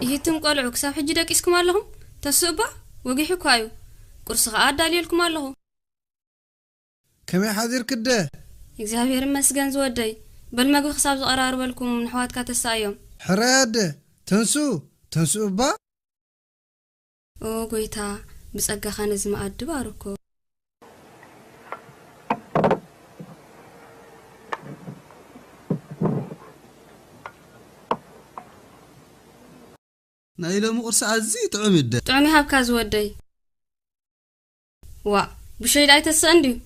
يهتم قلعو كساب حجي دقيسكم اللهم تسوبا وقيحكو ايو قرص اداليلكم اللهم كمي حاضر كده እግዚአብሔር መስገን ዝወደይ በልመግብ حساب ዝቀራርበልኩም ንሕዋትካ ተሳዮም حراد تنسو با ኦ ጎይታ ብጸጋኻ ነዝ ማዕድ ባርኮ نايلو مقرص عزي تعمد طعمي هابكا زودي وا بشي لاي تساندي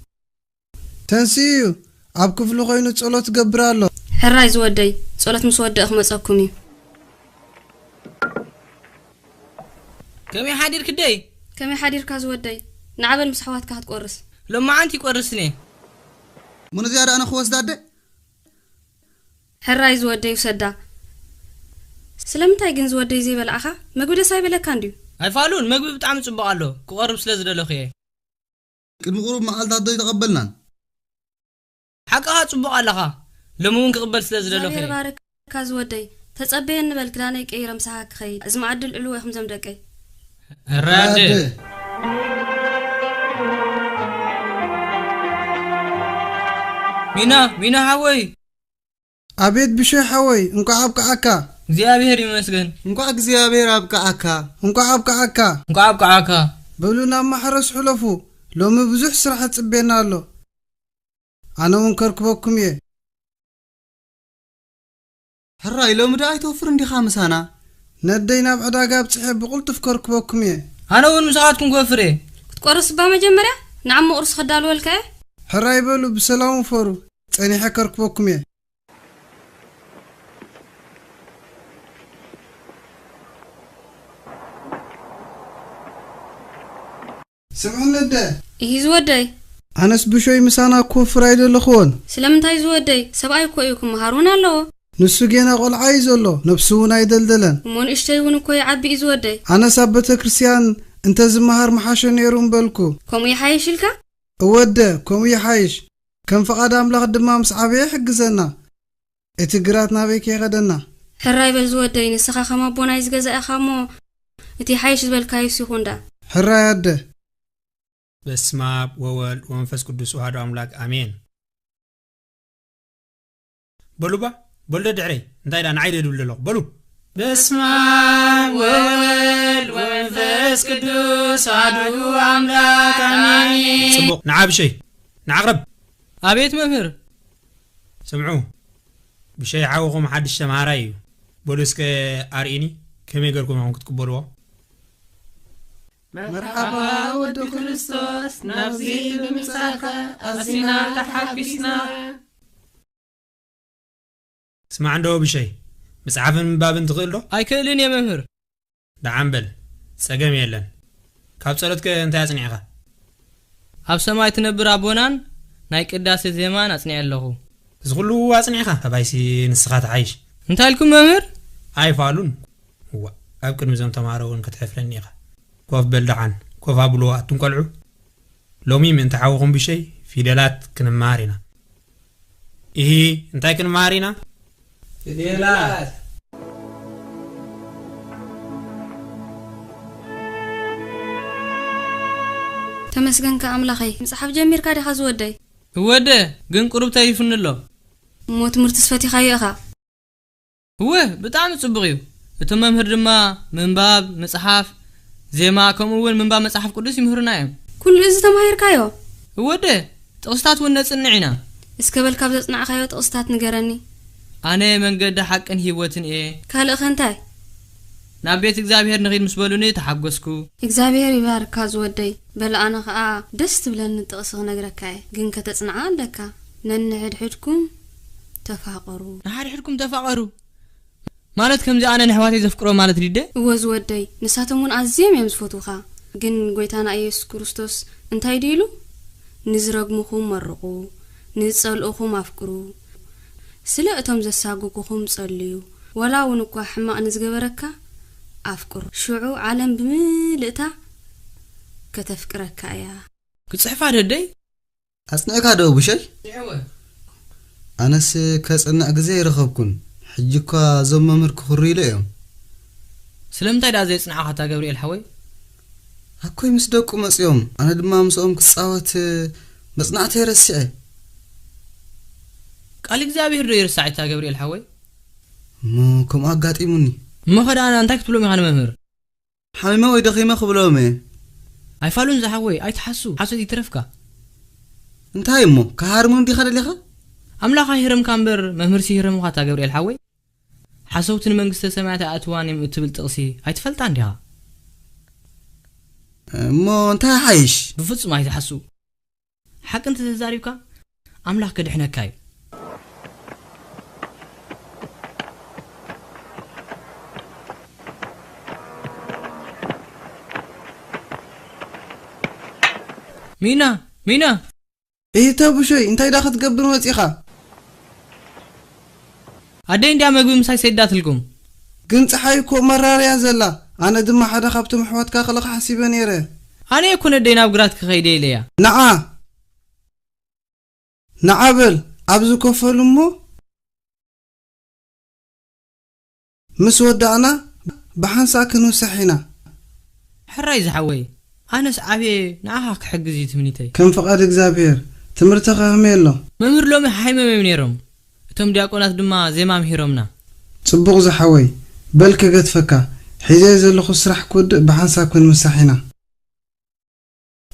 تنسيو اب كفلو خوينو ጸሎት ገብራለሁ حراي زودي ጸሎት مسودخ مصكمي كمي حدير كازودي نعبل مسحواتك هتقرص لما انت قرصني من زياده انا خوس داده حراي زودي وسدا سلامتاي ግን زودي زي بلعخ مغبده سايبلك انديو አይፋሉን ምግብ በጣም ጽባቃሎ ቆርብ ስለዝደለخيه ቅድም ቆርብ ማዓልታት ዶ ይተቀበልና حقها ጽባቃለኻ ለሙን ክቅበል ስለዝደለخيه ባረክ ካዝወደይ ተጸበየ እንበል ክዳነይ ቀይረ ምሳሓክ ኸይድ እዚ ማዕድል ዕልው ይኹም ዘምደቀይ راد مينا حوي ابيت بشي حوي انكو عبكعكا እግዚአብሔር ይመስገን እንኳን እግዚአብሔር አብቃአካ በሉና ማሕረስ ሕለፉ ሎሚ ብዙሕ ስራሕ ጽቤና አሎ አነውን ከርክበኩም የ ሕራይ ሎሚ ዳይ ተወፍር እንዲኻ ምሳና ነደይና ብዕዳጋ ብጽሕ ብቁልጥፍ ከርክበኩም የ አነውን ምሳኻትኩም ጎፍሬ ክትቆርስ በመጀመሪያ ንዓም ቁርስ ከዳልወልከ ሕራይ በሉ ብሰላም ፈሩ ጸኒሐ ከርክበኩም የ سمعنا ده يزودي أنا سبشوي مسانا كوفر عيد الأخوان سلامتاي زودي سبعي كويكم هارون الله نسوجينا قول عايز الله نفسونا يدلدلن مون اشتيون كوي عبي يزودي أنا سبت كريستيان أنت زمهر محاشن يرون بالكو كم يحايش لك وده كم يحايش كم فقد أملاك دمام صعبي حق زنا اتقراتنا بيك غدنا حراي بالزودي نسخا خما بونا يزجزا خامو اتي حايش بالكايس يخوندا حراي ده بسمع وول ومنفس قدس وهذا أملاك آمين بلو با بلو دعري انتاي لان عيد يدول له بلو بسمع وول ومنفس قدس وهذا أملاك آمين صبو نعاب شيء نعقرب أبيت مفر سمعوه بشيء عاوغم حد الشمعراي بولوسك أريني كم يقولكم هم كتكبروا مرحبا ود كريستوس نفسي بمساخة أسنا تحبسنا اسمع عنده بشيء مسعفن من باب تغيله أي كلين يا مهر دعمبل سقم يلن كاب صلتك انت أصنعها أب سماي تنبر أبونان نايك قداس زمان أصنع له زغلو أصنعها فبايسي نسخات عايش انت لكم مهر أي فالون هو أبكر مزام تمارون كتحفلنيها كوف بلدعان كوف أبلو أتنقلعو لومي من تعاوغم بشيء في دلات كنمارينا إيه انتاي كنمارينا في دلات تمسكن كأملاخي مصحف جمير كادي خازودي وده جن قرب تايفن الله موت مرتسفتي خايخا هو بتعمل صبغيو بتمام هردما من باب مصحف زي ما كم أول من باب مصحف قدس يمهرنا كل إذا تمهير كايو وده تقصتات ونصنعنا اسكبل كابز صنع خايو تقصتات نجرني أنا من قد حق إن هيوتن إيه كهلا خنتاي نبيت إخزابير نغير مسبولوني تحقسكو إخزابير يبارك كازودي بل أنا دست بلن تقصغ نجركاي جن كتصنع عندك ننعد حدكم تفاقروا نحد حدكم تفاقروا مالت كم زي أنا نحواتي زفكرو مالت ريدة وزودي نساتمون عزيم يمزفوتوخا جن قويتانا أيس كروستوس انتاي ديلو نزرقمخم مرقو نزسألقخم أفكرو سلأتم زساقوكم صليو ولا ونكو حماق نزقبركا أفكر شعو عالم بملئتا كتفكركا يا كتصحف هذا الدي أصنعك هذا أبو شي أنس كأصنع جزي رخبكن حجكا زم ممر كخري لهم سلمتاي دا زي صنعها تا غبريل حوي أكوي مسدوكو مسيوم أنا دما مسوم كصاوت مصنعتي رسعي قال እግዚአብሔር يرسعي تا غبريل حوي مو كم أقاطيموني ما خد انا انت كتبلو مي مهمر حميمه وي دخيمه خبلومي اي فالون زحوي اي تحسو حسو يترفكا انتاي مو كهارمون دي خد ليخه املاخ هيرم كامبر مهمر سيهرم خاطا غبريل حوي حسوتن منغسته سماعت اتواني متبل طقسي اي تفلت عندها مو انتاي حيش بفصم ما يتحسو حق انت تزاريبكا املاخ كدحنكاي مينا إيه تابو شوي انتاي دا خدقبر وصيخا ادي اندا مغبي مساي سيدات لكم كن صحايكو مراريا زلا انا دما حدا خبتم حواتكا خلق حسيبه نيره انا يكون دينا بغرات كخيدي ليا نعابل ابزو كفلمو مس ودعنا بحنسا كنو سحينا حراي زحوي انا صعبي نعها كحجزي تمنيتي كم فقاد اغزابير تمرتخ هميلو ممر لوم حيمه منيرم اتم دياقونات دما زيما مهيرمنا صبغ زحوي بلك قدفكا حيزي زلخو سرح كود بحنسا كن مسحينا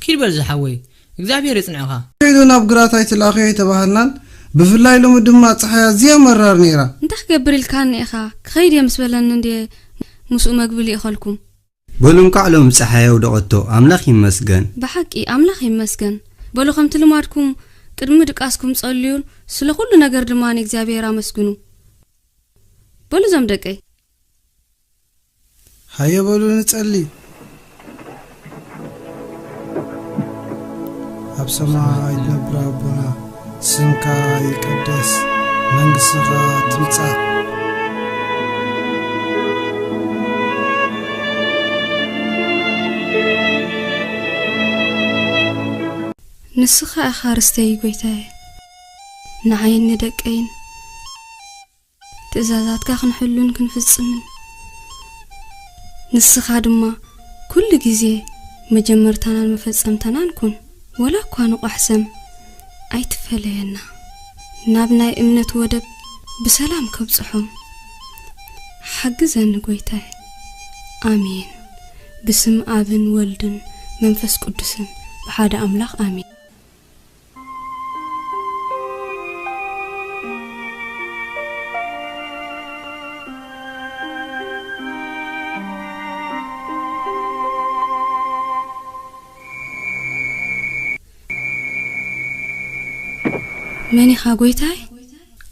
كيل بل زحوي اغزابير يصنعها كيدونا بقراتاي تلاخي تباهلنا بفلاي لوم دما صحيا زي مرار نيرا انت خبر الكان اخا خير يا مسبلن اندي مسو مقبلي اخلكم بولم كعلوم صحيا ودقتو املاخ يمسجن بحقي املاخ يمسجن بولو خمت لمادكم قدم دقاسكم صليون سለ ሁሉ ነገር ድማን እግዚአብሔር አመስግኑ በሉ ዘምደቀይ ሃየ በሉ እንጸልይ አብሰማይ ነብራቡና ስምካ ይቀደስ መንግሥትኻ ትምጻእ ንስኻ አኻርስተይ ጎይታዬ نعين ندقين تزازات كاخن حلون كنفصمن نسخا دما كل غزي مجمرتنا المفصمتنا نكون ولا كانوا احسن اي تفلينا نابناي امنت ودب بسلام كبصحهم حجزن غويتاي امين بسم ابن ولدن منفس قدسن بحاده املاح امين ماني خاغويتاي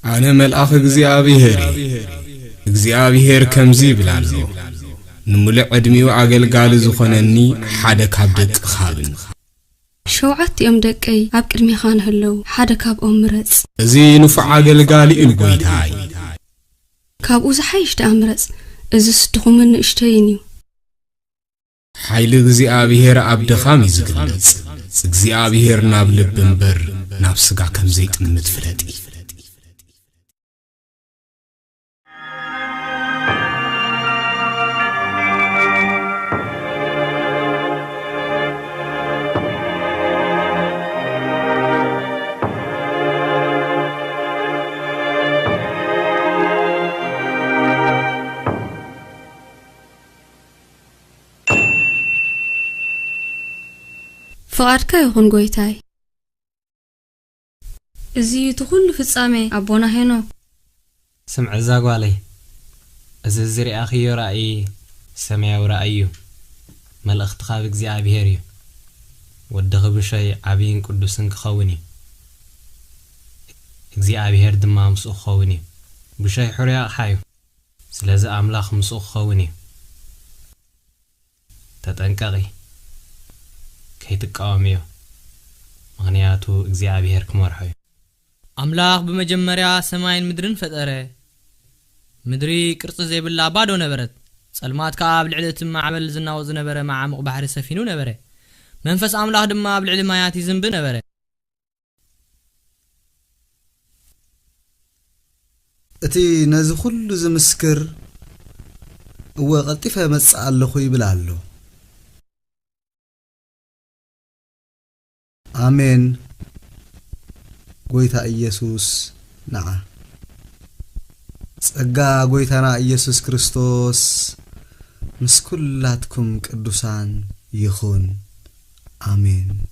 أنا ملأخ እግዚአብሔር ከምዚ ብላሎ ንሙሉእ ዕድሚው አገልጋሊ ዝኾነኒ ሓደ ካብ ደቅ ኻብን ሸውዓት እዮም ደቀይ ኣብ ቅድሚኻ ንህለው ሓደ ካብኦም ምረጽ እዚ ንፉዕ አገልጋሊ እዩ ጎይታይ ካብኡ ዝሓይሽ ተኣምረጽ እዚ ስድኹምን እሽተይን እዩ ሓይሊ እግዚአብሔር ኣብ ድኻም ይዝግለጽ እግዚአብሔር ናብ ልብ እምበር ናብ ስጋ ከም ዘይጥምት ፍለጢ فقادك يخون قويتاي ازي تخل فصامي ابونا هينو سمع زاغوالي اززري اخي رأي سمعوا رأيو ملأخت خاب እግዚአብሔርዩ ወደኸ ብሻይ ዓቢን ቅዱስን ክኸውን እግዚአብሔር ድማ ምስኡ ክኸውን ብሻይ ሕርያ ሓዩ ስለዚ አምላኽ ምስኡ ክኸውን ተጠንቀቂ ከይትቃወሚዮ ምክንያቱ እግዚአብሔር ክመርሖ አምላኽ በመጀመሪያ ሰማይን ምድርን ፈጠረ ምድሪ ቅርጽ ዘይብላ ባዶ ነበረት ጸልማት ካብ ልዕልት ማዕበል ዝናወዝ ነበረ ማዓምቕ ባሕሪ ሰፊኑ ነበረ መንፈስ አምላኽ ድማ ኣብ ልዕሊ ማያት ይዝንብ ነበረ እቲ ነዚ ኩሉ ዝምስክር وقلطفة مسأ اللخو يبلالو آمين قويتا إيسوس نعم سأقا قويتنا إيسوس كريستوس مسكولاتكم قدوسان يخون آمين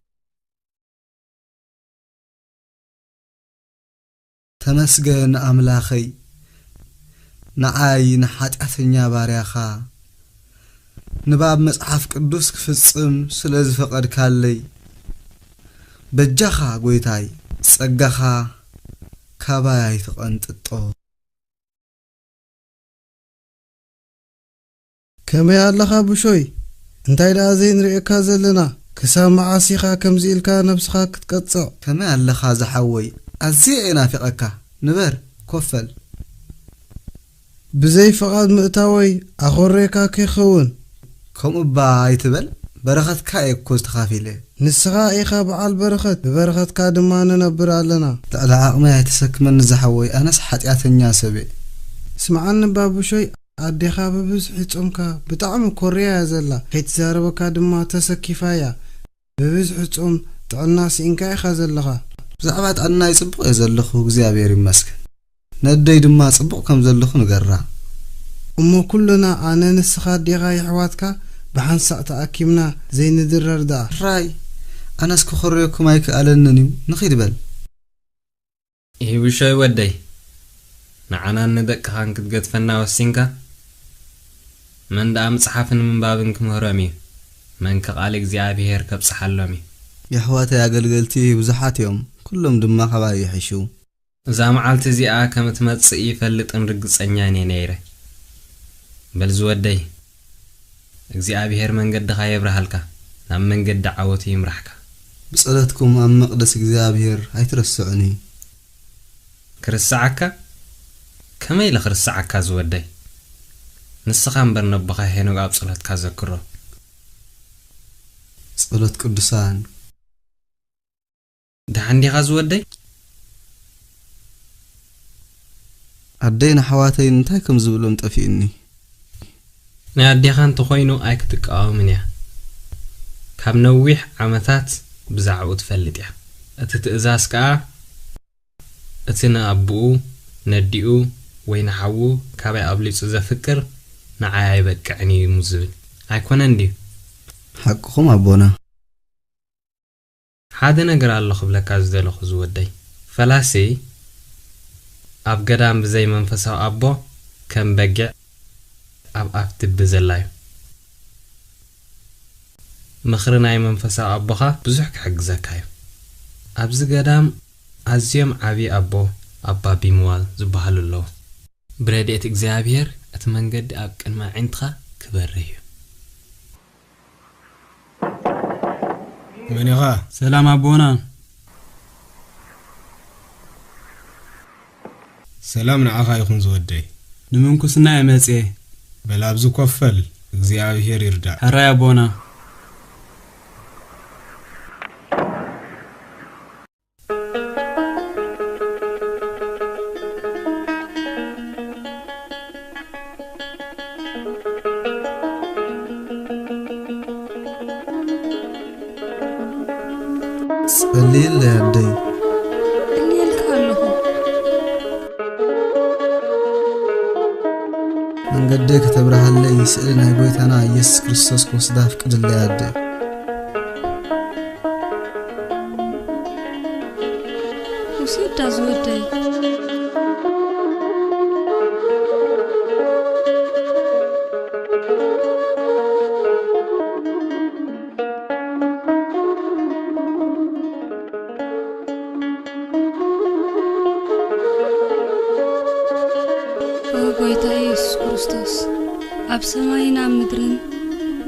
تمسجن أملاخي نعاي نحات أثنيا باريخا نباب مصحف قدوس كفصم سلز فقد كالي بجخا قويتاي سأقخا كاباي تقنططو كما يالله بشوي انتي لازين رئيكا زلنا كسام معاسيخا كمزيلكا نفسخا كتقطع كما يالله زحوي أزيعنا فقكا نبر كفل بزي فقاد مؤتاوي أخوريكا كيخون كم باي تبل برخت كايك كوز تخافيلي نسخا إيخا بعال برخت ببرخت كادمانا نبر علنا تعالى عقما يتسك من زحوي أنا صحت ياتنيا سبي سمعنا بابو شوي أديخا ببزح يتعمكا بطعم كوريا يزلا خيت زاربكا دما تسكيفايا ببزح يتعم تعلناس إنكا إيخا زلغا زعبات أنا يصبق يزلخو እግዚአብሔር ይመስገን ነደይ ድማ ጽብቅ ከም ዘለኹ ንገራ እሞ ኩልና ኣነ ንስኻ ዲኻ ይሕዋትካ ብሓንሳእ ተኣኪብና ዘይንድረር ዳ ራይ ኣነስ ክኸርየኩም ኣይከኣለንን እዩ ንኺድ በል ይህ ውሻይ ወደይ ንዓና ንደቅኻን ክትገድፈና ወሲንካ መን ዳ መጽሓፍን ምንባብን ክምህሮም እዩ መን ከቓል እግዚኣብሔር ከብጽሓሎም እዩ يحواتي أقلقلتي بزحات يوم كلهم دما خباي يحشو إذا معلت زيئة كم تمتصئي فلت انرقص أنياني نيري بل زودي እግዚአብሔር መንገድ ኻይብራሃልካ ናብ መንገድ ዳዓወት ይምራሕካ بصلاتكم أم مقدس እግዚአብሔር አይትረስዑኒ ክርስዓካ ከመይ ለክርስዓካ ዝወደይ ንስኻ እምበር ነብኻ ሄኖ ኣብ ጸሎትካ ዘክሮ ጸሎት ቅዱሳን دحندي غزودي أدينا حواتي نتاكم زبلهم تفيني نادي خان تخوينو ايك تقاومنيا كاب نويح عمتات بزعو تفلديا اتتئزاسكا اتنا ابو نديو وين حوو كابي ابليص زفكر نعاي بقعني مزبل ايكون اندي حقكم ابونا حدا نقرأ الله خبلك عزدلو خزودي فلاسي أب قدام بزي منفسه أبو كم بقع أب أفتب بزلاي مخرناي منفسه أبوها بزحك حق زكايو أبز قدام عزيم عبي أبو أبا بيموال زبهالو الله براديت إكزابير أتمنقد أبكن ما عندها كبريه منيغا سلام أبونا سلام نعاها يخون زودي نمنكو سنا يمسي بلا بزو كفل እግዚአብሔር ይርዳ هراي أبونا قليل يدي اللي الكالله من قدك تبرها اللي يسألنا يقويت أنا يسوع كريستوس كوسداف قد اللي يدي وسيد زودي وقويتا يسوع كريستوس أب سماينا مدرن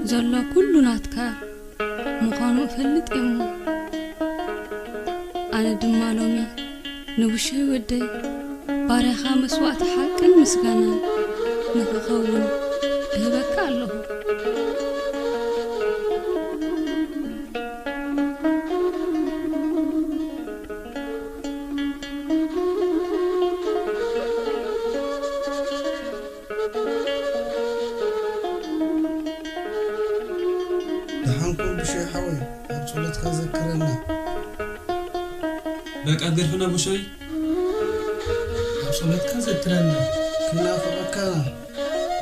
زلا كل ناتكا مقانو فلت إمو أنا دمالومي نوشي ودي باريخا مسوات حق المسقانا نخخون هبكا الله دحانكم بشوي حوي أبصلتك ذكرنا بقى قرفنا بشوي أبصلتك ذكرنا كنا فبكنا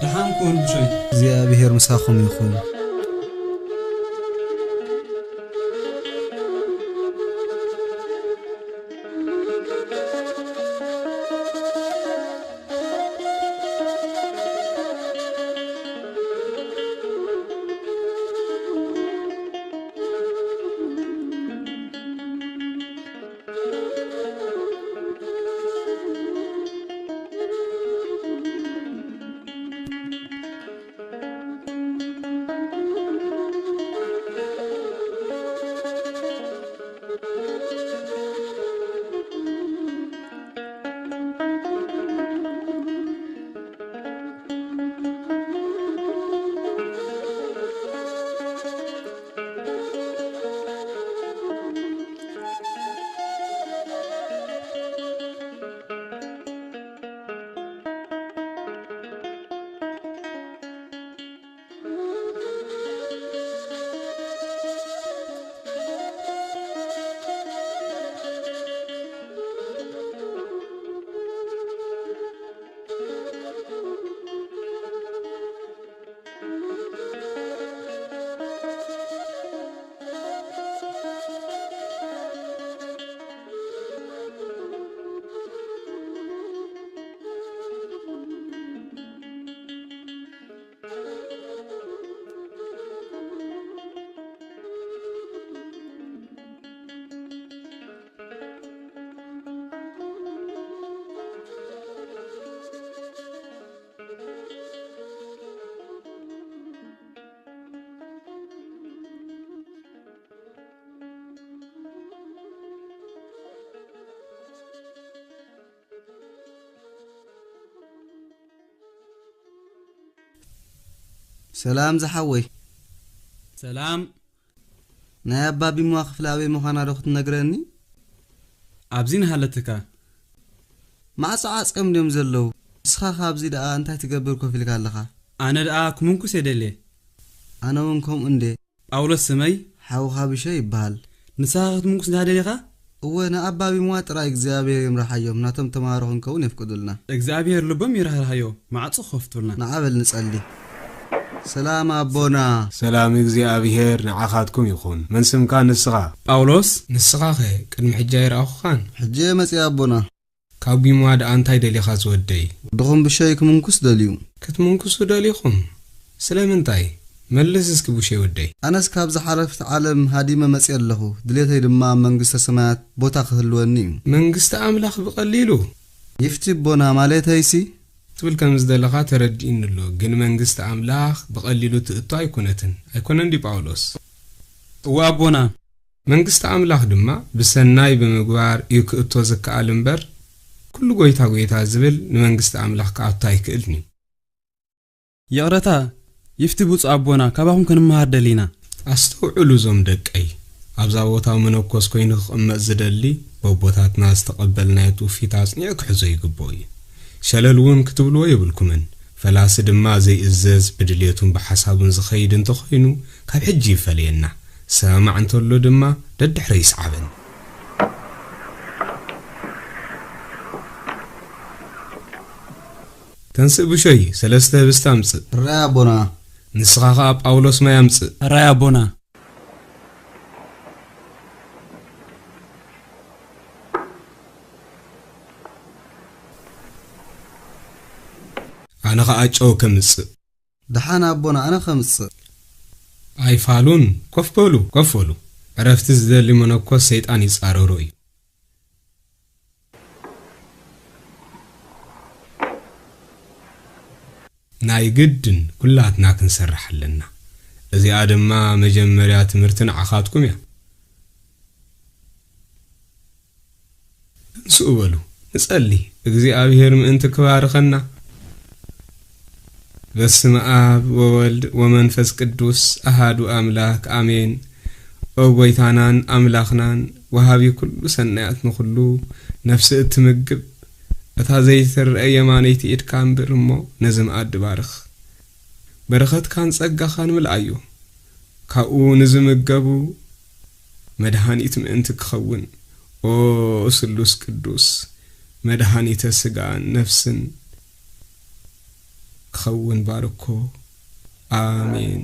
دحانكم بشوي እግዚአብሔር ምሳኹም ይኹን سلام زحوي سلام نايا بابي مواقف لاوي مخانا رخت نقرني عبزين هالتك مع ساعات كم يوم زلو سخا خابزي دا انت تقبر كوفي لك هالخا أنا دعاك منكو سيدلي أنا منكم اندي أول السمي حاو خابي شي بهال نساغت منكو سيدلي خا وانا أبابي موات رأيك زيابير يمرح يوم ناتم تمارخن كون يفقدلنا اكزابير لبم يرح هيو مع تصخفتلنا نعبل نسألي سلام أبونا سلام እግዚአብሔር ንዓኻትኩም ይኹን መን ስምካ ንስኻ ጳውሎስ ንስኻ ኸ ቅድሚ ሕጃ ይረኣኹኻን ሕጂ መጽያ أبونا ካብ ቢምዋድ አንታይ ደሊኻ ዝወደይ ድኹም ብሸይ ክምንኩስ ደልዩ ክትምንኩሱ ደሊኹም ስለምንታይ መልስ እስኪ ብሸይ ወደይ ኣነስ ካብ ዝሓለፍት ዓለም ሃዲመ መጽያ ኣለኹ ድሌተይ ድማ መንግስተ ሰማያት ቦታ ክህልወኒ መንግስተ ኣምላኽ ብቐሊሉ ይፍቲ أبونا ማለተይሲ تقول كم زدلخا تردين له جن منجست أملاخ بقليلو تقطع يكونن دي باولوس وابونا منجست أملاخ دما بسناي بمقوار يكقطو زكا ألمبر كل قويتا زبل منجست أملاخ كقطع يكقلني يغرتا يفتبوص أبونا كباهم كنمهار دلينا أستوعلو زوم دك أي أبزاوتا منوكوس كوينخ أمزدلي بوبوتاتنا استقبلنا يتوفي تاسنيك حزي قبوي شللون كتبلو يبلكمن فلاس دما زي إزاز بدليتون بحسابون زخيد انتخينو كاب حجي فلينا سامع انتولو دما دد حريس عبن تنسب شوي سلسته بستامس رابونا نسخاقا باولوس ما يمس رابونا أنا خاجو كمس دحانا أبونا أنا خمس أي فالون كفولو عرفت زدلي منكو سيطان يصاروروي ناي جدن كلاتنا كنسرح لنا إذا آدم ما مجمريا تمرتن عخاتكم يا نسألو نسألي እግዚአብሔር ምእንት ክባርኸና በስመ አብ ወወልድ ወመንፈስ ቅዱስ አሃዱ አምላክ አሜን ኦቦይታናን አምላኽናን ወሃቢ ኩሉ ሰናያት ንኹሉ ነፍስ እትምግብ እታ ዘይትርአይ የማነይቲ ኢድካን ብርሞ ነዝም አድባርኽ በረኸት ካን ጸጋኻን ምልአዩ ካብኡ ንዝምገቡ መድኃኒት ምእንቲ ክኸውን ኦ ስሉስ ቅዱስ መድኃኒተ ስጋን ነፍስን ክኸውን ባርኮ አሜን።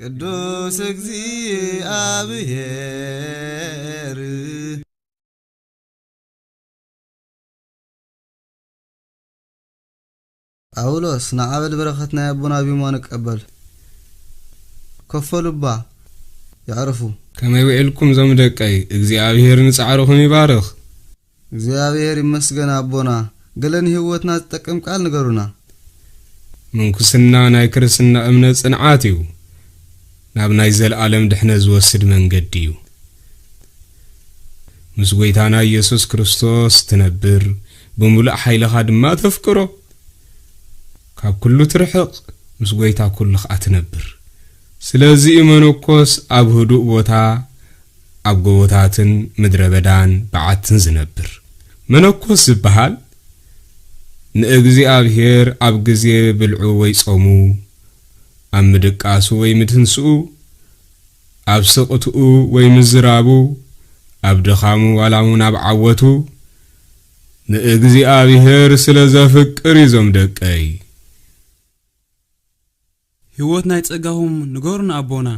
ቅዱስ እግዚአብሔር ጳውሎስ ንዓበል በረኸትና ያቡና ቢሞን ቀበል ከፈሉባ ያዕርፉ ከመይ ወኤልኩም ዘምደቀይ እግዚአብሔር ንጻዕርኹም ይባርኽ። እግዚአብሔር ይመስገን አቦና ገለን ህይወትና ተጠቅም ቃል ንገሩና። ምንኩስና ናይ ክርስትና እምነት ጽንዓት እዩ ናብ ናይ ዘለዓለም ድሕነት ዝወስድ መንገዲ እዩ። ምስ ጐይታና ኢየሱስ ክርስቶስ ትነብር ብምሉእ ኃይልኻ ድማ ተፍቅሮ ካብ ኩሉ ትርሕቕ ምስ ጐይታ ኩሉ ኸዓ ትነብር። ስለዚ መነኮስ ኣብ ህዱእ ቦታ ኣብ ጎቦታትን ምድረ በዳን በዓትን ዝነብር መነኮስ ዝበሃል ንእግዚአብሔር ኣብ ግዜ ብልዑ ወይ ጾሙ ኣብ ምድቃሱ ወይ ምትንስኡ ኣብ ስቕትኡ ወይ ምዝራቡ ኣብ ድኻሙ ዋላሙ ናብ ዓወቱ ንእግዚአብሔር ስለ ዘፍቅር ይዞም ደቀይ ህይወት ናይ ጸጋሁም ንገሩና አቦና።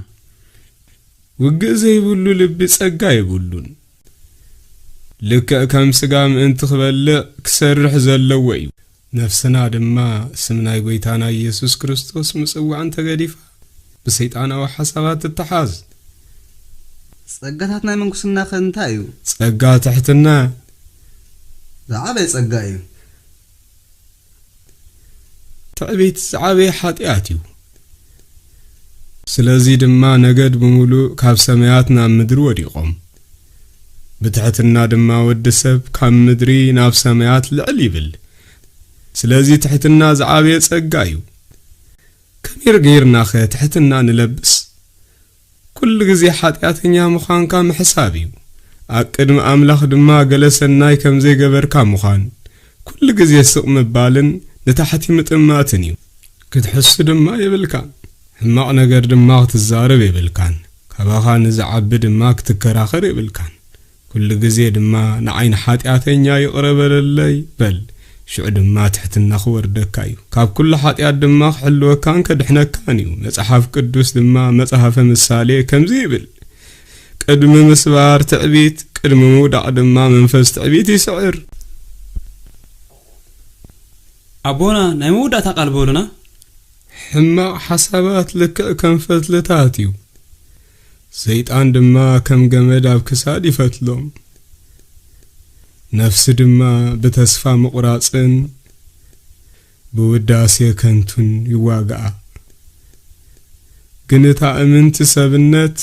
ውግእ ዘይብሉ ልቢ ጸጋ ይብሉን ልክዕ ከም ስጋ ምእንቲ ክበልዕ ክሰርሕ ዘለዎ እዩ። ነፍስና ድማ ስም ናይ ጐይታና ኢየሱስ ክርስቶስ ምጽዋዕን ተገዲፋ ብሰይጣናዊ ሓሳባት ትተሓዝ። ጸጋታት ናይ መንኩስና ኸንታይ እዩ? ጸጋ ትሕትና ዝዓበየ ጸጋ እዩ። ትዕቢት ዝዓበየ ኃጢአት እዩ። ስለዚ ድማ ነገድ ብምሉእ ካብ ሰማያት ናብ ምድሪ ወዲቖም ብትሕትና ድማ ወዲ ሰብ ካብ ምድሪ ናብ ሰማያት ልዕል ይብል። ስለዚ ትሕትና ዝዓበየ ጸጋ እዩ። ከመይ ጌርና ኸ ትሕትና ንለብስ? ኩሉ ግዜ ኃጢአተኛ ምዃንካ ምሕሳብ እዩ። ኣብ ቅድሚ ኣምላኽ ድማ ገለ ሰናይ ከም ዘይገበርካ ምዃን ኩሉ ግዜ ስቕ ምባልን ንታሕቲ ምጥማትን እዩ። ክትሕሱ ድማ የብልካን ሕማቕ ነገር ድማ ክትዛረብ የብልካን ካባኻ ንዝዓቢ ድማ ክትከራኸር የብልካን ኩሉ ግዜ ድማ ንዓይኒ ኃጢአተኛ ይቕረበለለይ በል ሽዑ ድማ ትሕትና ክወርደካ እዩ። ካብ ኩሉ ኃጢአት ድማ ክሕልወካን ከድሕነካን እዩ። መጽሓፍ ቅዱስ ድማ መጽሓፈ ምሳሌ ከምዚ ይብል ቅድሚ ምስባር ትዕቢት ቅድሚ ምውዳቕ ድማ መንፈስ ትዕቢት ይስዕር። አቦና ናይ ምውዳእታ ቃል በሉና። ሕማቕ ሓሳባት ልክዕ ከም ፈትልታት እዩ። ሰይጣን ድማ ከም ገመድ ኣብ ክሳድ ይፈትሎም። ነፍሲ ድማ ብተስፋ ምቑራጽን ብውዳሴ ከንቱን ይዋጋኣ። ግን እታ እምንቲ ሰብነት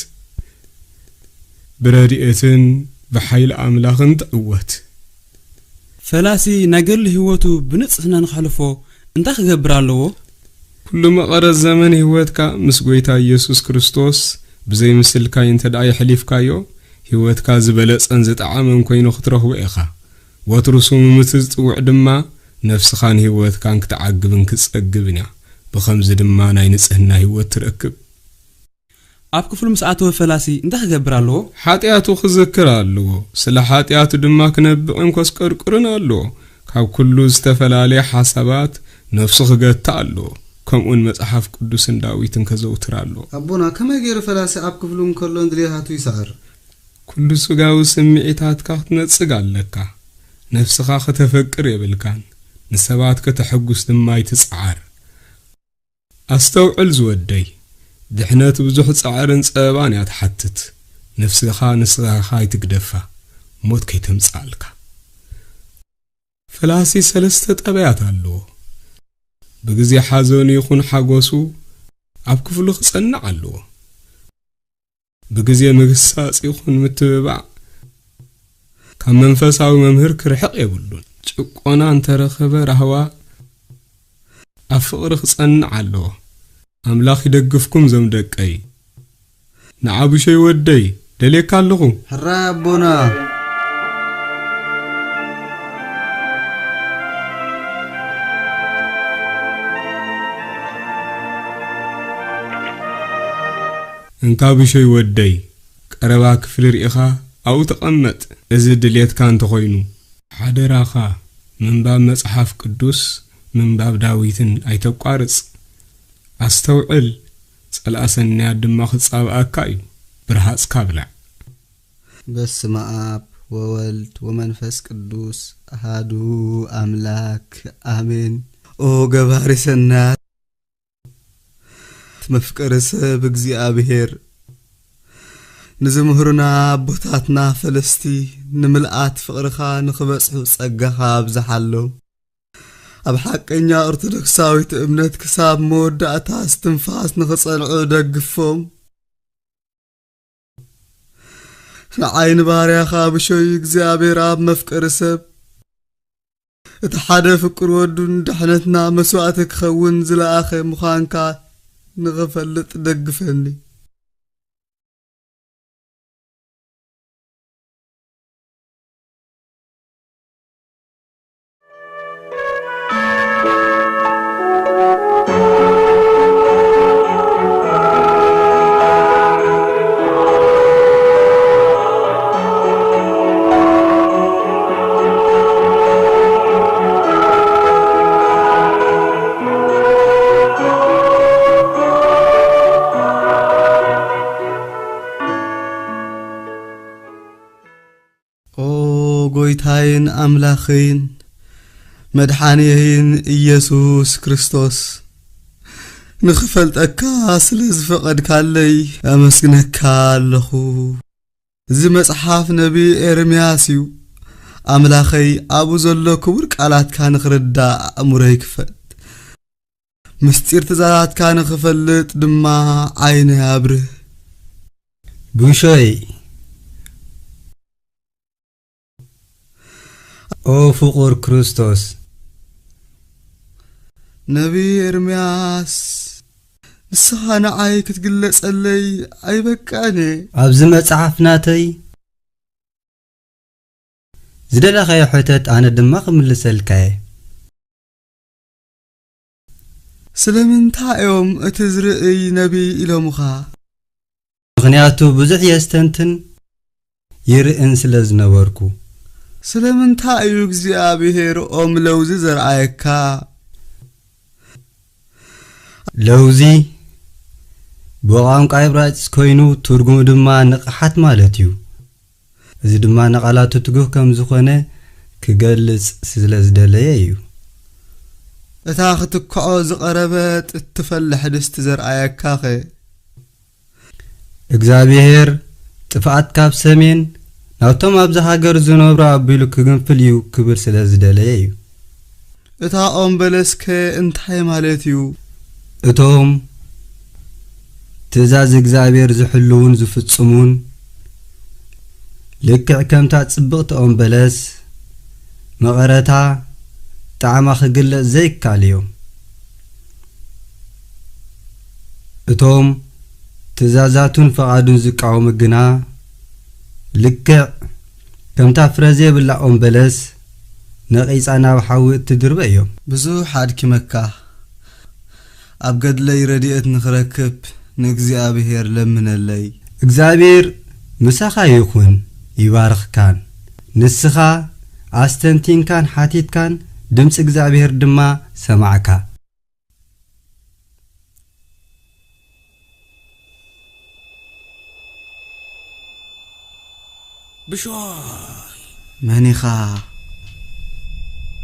ብረድኤትን ብሓይሊ ኣምላኽን ትዕወት። ፈላሲ ነገል ህይወቱ ብንጽህና ንኽሕልፎ እንታይ ክገብር ኣለዎ? ኩሉ መቐረት ዘመን ህይወትካ ምስ ጐይታ ኢየሱስ ክርስቶስ ብዘይ ምስልካይ እንተደኣ ይሕሊፍካዮ ህይወትካ ዝበለጸን ዝጠዓመን ኮይኑ ክትረኽቦ ኢኻ። ወትሩሱም ምትዝጥውዕ ድማ ነፍስኻን ህይወትካን ክትዓግብን ክትጸግብን እያ። ብኸምዚ ድማ ናይ ንጽህና ህይወት ትረክብ። ኣብ ክፍሉ ምስ ኣተወ ፈላሲ እንታይ ክገብር ኣለዎ? ሓጢኣቱ ክዝክር ኣለዎ። ስለ ሓጢኣቱ ድማ ክነብቕን ከስቀርቅርን ኣለዎ። ካብ ኩሉ ዝተፈላለየ ሓሳባት ነፍሱ ክገታ ኣለዎ። ከምኡን መጽሓፍ ቅዱስን ዳዊትን ከዘውትር ኣለዎ። ኣቦና ከመይ ገይሩ ፈላሲ ኣብ ክፍሉ እንከሎ እንድልያቱ ይሰዕር? ኩሉ ስጋዊ ስምዒታትካ ክትነጽግ ኣለካ። ነፍስኻ ከተፈቅር የብልካን። ንሰባት ከተሐጉስ ድማ ይትጽዓር። ኣስተውዕል ዝወደይ ድሕነት ብዙሕ ጻዕርን ጸባን እያ ትሓትት። ነፍስኻ ንስኻኻ ይትግደፋ፣ ሞት ከይተምጽኣልካ። ፈላሲ 3 ጠበያት ኣለዎ። ብግዜ ሓዘኑ ይኹን ሓጎሱ ኣብ ክፍሉ ክጸንዕ ኣለዎ። ብግዜ ምግሳጽ ይኹን ምትብባዕ ካብ መንፈሳዊ መምህር ክርሕቕ የብሉን። ጭቆና እንተረኸበ ራህዋ ኣብ ፍቕሪ ክጸንዕ ኣለዎ። ኣምላኽ ይደግፍኩም ዞም ደቀይ። ንዓብሾይ ወደይ ደልየካ ኣለኹ። ሕራይ ኣቦና እንካ ብሾይ ወደይ ቀረባ ክፍሊ ርኢኻ ኣብኡ ተቐመጥ። እዚ ድልየትካ እንተኾይኑ ሓደራኻ ምንባብ መጽሓፍ ቅዱስ ምንባብ ዳዊትን ኣይተቋርጽ። ኣስተውዕል ጸልኣሰናያት ድማ ክጻብኣካ እዩ። ብርሃጽካ ብላዕ። በስመ አብ ወወልድ ወመንፈስ ቅዱስ አሐዱ አምላክ አሜን። ኦ ገባሪ ሰናያት መፍቀረ ሰብ እግዚአብሔር ንዝምህሩና አቦታትና ፈለስቲ ንምልአት ፍቅርኻ ንኽበጽሑ ጸጋኻ ኣብዝሓሎ ኣብ ሓቀኛ ኦርቶዶክሳዊት እምነት ክሳብ መወዳእታ እስትንፋስ ንኽጸንዑ ደግፎም። ንዓይን ባርያኻ ብሾይ እግዚአብሔር ኣብ መፍቀረ ሰብ እቲ ሓደ ፍቅር ወዱን ድሕነትና መስዋዕቲ ክኸውን ዝለኣኸ ምዃንካ ንኽፈልጥ ደግፈኒ። ጎይታይን አምላኽን መድኃኒይን ኢየሱስ ክርስቶስ ንኽፈልጠካ ስለ ዝፈቐድካለይ ኣመስግነካ ኣለኹ። እዚ መጽሓፍ ነቢ ኤርምያስ እዩ። ኣምላኸይ ኣብኡ ዘሎ ክቡር ቃላትካ ንኽርዳእ ኣእሙረይ ክፈት፣ ምስጢር ትእዛዛትካ ንኽፈልጥ ድማ ዓይነይ ኣብርህ። ብሾይ ኦ ፍቁር ክርስቶስ ነቢ ኤርምያስ ንስኻ ንዓይ ክትግለጸለይ ኣይበቃነ። ኣብዚ መጽሓፍ ናተይ ዝደለኸዮ ሕተት ኣነ ድማ ክምልሰልካየ። ስለምንታይ እዮም እቲ ዝርእይ ነቢ ኢሎምኻ? ምኽንያቱ ብዙሕ የስተንትን ይርእን ስለ ዝነበርኩ። ስለምንታይ እዩ እግዚአብሔር ኦም ለውዚ ዘርአየካ? ለውዚ ብቋንቋ ዕብራይስጥ ኮይኑ ትርጉሙ ድማ ንቕሓት ማለት እዩ። እዚ ድማ ነቓላቱ ትጉህ ከም ዝኾነ ክገልጽ ስለ ዝደለየ እዩ። እታ ክትክዖ ዝቐረበት እትፈልሕ ድስቲ ዘርአየካ ኸ? እግዚአብሔር ጥፍኣት ካብ ሰሜን ናብቶም ኣብዚ ሃገር ዝነብሩ ኣቢሉ ክግንፍል እዩ ክብር ስለ ዝደለየ እዩ። እታ ኦም በለስከ እንታይ ማለት እዩ? እቶም ትእዛዝ እግዚአብሔር ዝሕልውን ዝፍጽሙን ልክዕ ከምታ ጽብቕቲ ኦም በለስ መቐረታ ጣዕማ ክግለጽ ዘይካል እዮም። እቶም ትእዛዛቱን ፈቓዱን ዝቃወሙ ግና ልክዕ ከምታ ፍረ ዘይብላ ኦም በለስ ነቒጻ ናብ ሓዊ እትድርበ እዮም። ብዙሕ ኣድኪመካ ኣብ ገድለይ ረድኤት ንኽረክብ ንእግዚአብሔር ለምነለይ እግዚአብሔር ምሳኻ ይኹን ይባርኽካን ንስኻ አስተንቲንካን ሓቲትካን ድምጽ እግዚአብሔር ድማ ሰማዕካ ብሾይ መንኻ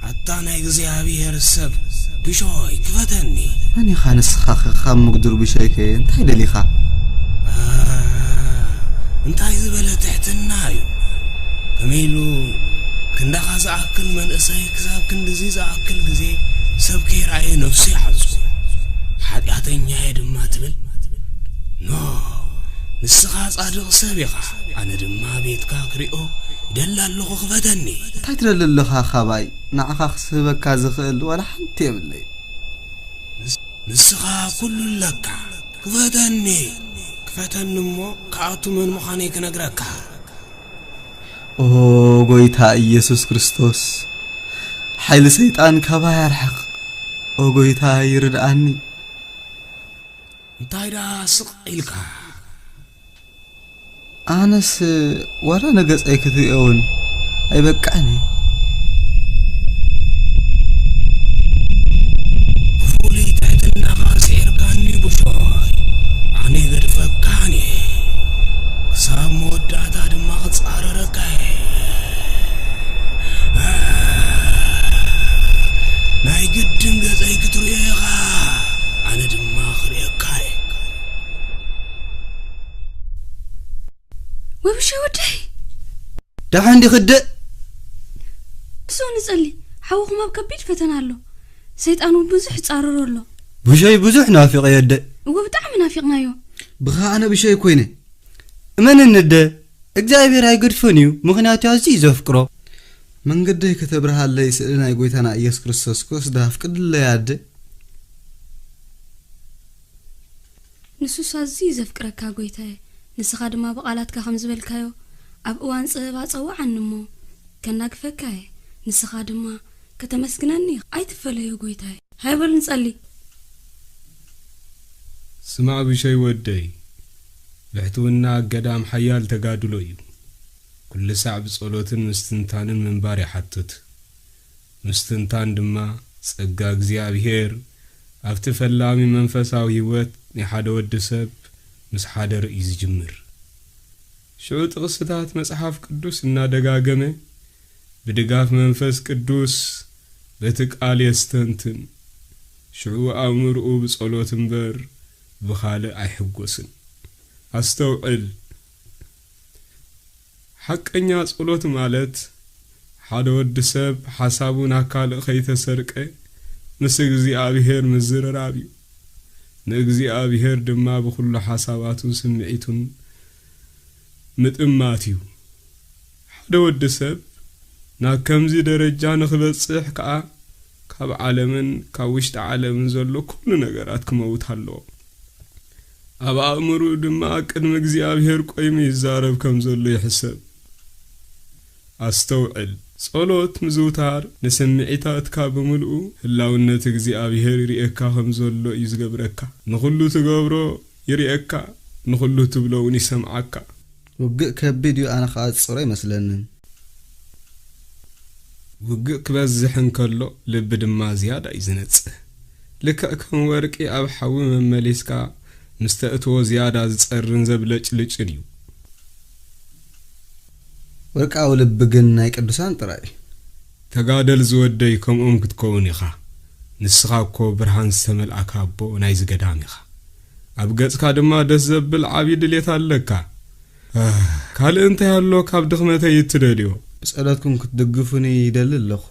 አታና እግዚአብሔር ሰብ ብሾይ ክፈተኒ መንኻ ንስኻ ከም መግዱር ብሾይከ እንታይ ደሊኻ እንታይ ዝበለ ትሕትና እዩ ከመይሉ ክንዳኻ ዝኣክል መንእሰይ ክሳብ ክንድዚ ዝኣክል ግዜ ሰብ ከይረኣየ ነፍሱ ይሓዙ ሓጢኣተኛ ድማ ትብል ኖ ንስኻ ጻድቕ ሰብ ኢኻ ኣነ ድማ ቤትካ ክሪኦ ይደሊ ኣለኹ ክፈተኒ እንታይ ትደሊ ኣለኻ ኻባይ ንዓኻ ክስህበካ ዝኽእል ወላ ሓንቲ የብለይ ንስኻ ኩሉ ለካ ክፈተኒ እሞ ከኣቱ መን ምዃነይ ክነግረካ ኦ ጎይታ ኢየሱስ ክርስቶስ ሓይሊ ሰይጣን ካባይ ኣርሕቕ ኦ ጎይታ ይርድኣኒ እንታይ ዳ ስቕ ኢልካ ኣነስ ወላ ነገጸይ ክትሪኦውን ኣይበቃዕኒ ፍሉይ ትሕትናኻ ስዒርካኒ ብሾይ ኣነ ገድፈካኒ ክሳብ መወዳእታ ድማ ክጻረረካ ናይ ግድን ገጸይ ክትሪኦ ኢኻ ኣነ ድማ ክሪአካ وبشي ودي دحين عندي خدة سو نصلي حوخ ما بكبيد فتنا له سيطانو بزح تصارر له بشي بزح نافق يد هو بطعم نافقنا يو بخا انا بشي كوينه من الند እግዚአብሔር አይገድፈኒው ምክንያቱ ያዚ ዘፍቅሮ መንገድ ከተብረሃል ላይ ስእልና ይጎይታና ኢየሱስ ክርስቶስ ኮስ ዳፍቅድለ ያደ ንሱስ አዚ ዘፍቅረካ ጎይታዬ ንስኻ ድማ በቃላትካ ከም ዝበልካዮ ኣብ እዋን ጽባ ጸዋዓንሞ ከናግፈካየ ንስኻ ድማ ከተመስግነኒ አይትፈለዩ ጎይታዬ ሃይበል ንጸሊ ስማዕ ብሸይ ወደይ ብሕትውና ገዳም ሓያል ተጋድሎ እዩ ኩሉ ሰዓብ ጸሎትን ምስትንታንን መንባር ይሓትት ምስትንታን ድማ ጸጋ እግዚአብሔር ኣብቲ ፈላሚ መንፈሳዊ ህይወት ንሓደ ወዲ ሰብ ምስ ሓደ ርእይ ዝጅምር ሽዑ ጥቕስታት መጽሐፍ ቅዱስ እናደጋገመ ብድጋፍ መንፈስ ቅዱስ በቲ ቃል የስተንትን ሽዑ ኣእምርኡ ብጸሎት እምበር ብኻልእ ኣይሕጐስን አስተውዕል ሐቀኛ ጸሎት ማለት ሓደ ወዲ ሰብ ሐሳቡን አካል ኸይተሰርቀ ምስ እግዚአብሔር ምዝረራብ እዩ ንእግዚአብሔር ድማ በኩሉ ሐሳባቱን ስምዒቱን ምጥማት እዩ ሓደ ወዲ ሰብ ናብ ከምዚ ደረጃ ንኽበጽሕ ከዓ ካብ ዓለምን ካብ ውሽጢ ዓለምን ዘሎ ኩሉ ነገራት ክመውት ኣለዎ ኣብ ኣእምሩ ድማ ቅድሚ እግዚአብሔር ቆይሙ ይዛረብ ከም ዘሎ ይሕሰብ አስተውዕል ጸሎት ምዝውታር ንስምዒታትካ ብምልኡ ህላውነት እግዚአብሔር ይርኤካ ከም ዘሎ ይዝገብረካ ንኹሉ ትገብሮ ይርኤካ ንኹሉ ትብሎውን ይሰምዓካ ውግእ ከቢድ እዩ ኣነ ኸኣጽሮ ይመስለኒ ውግእ ክበዝሕን ከሎ ልቢ ድማ ዝያዳ ይዝነጽህ ልክዕ ከም ወርቂ ኣብ ሓዊ መመሊስካ مستأتو زيادة زصرن زبلጭልጭን እዩ ወርቃው ልብግን ናይ ቅዱሳን ጥራይ ተጋደል ዝወደይ ከምኦም ክትከውን ኢኻ ንስኻ እኮ ብርሃን ዝተመልአካ ኣቦ ናይ ዝገዳም ኢኻ ኣብ ገጽካ ድማ ደስ ዘብል ዓቢ ድሌት ኣለካ ካልእ እንታይ ኣሎ ካብ ድኽመተይ ይትደልዮ ብጸሎትኩም ክትድግፉኒ ይደሊ ኣለኹ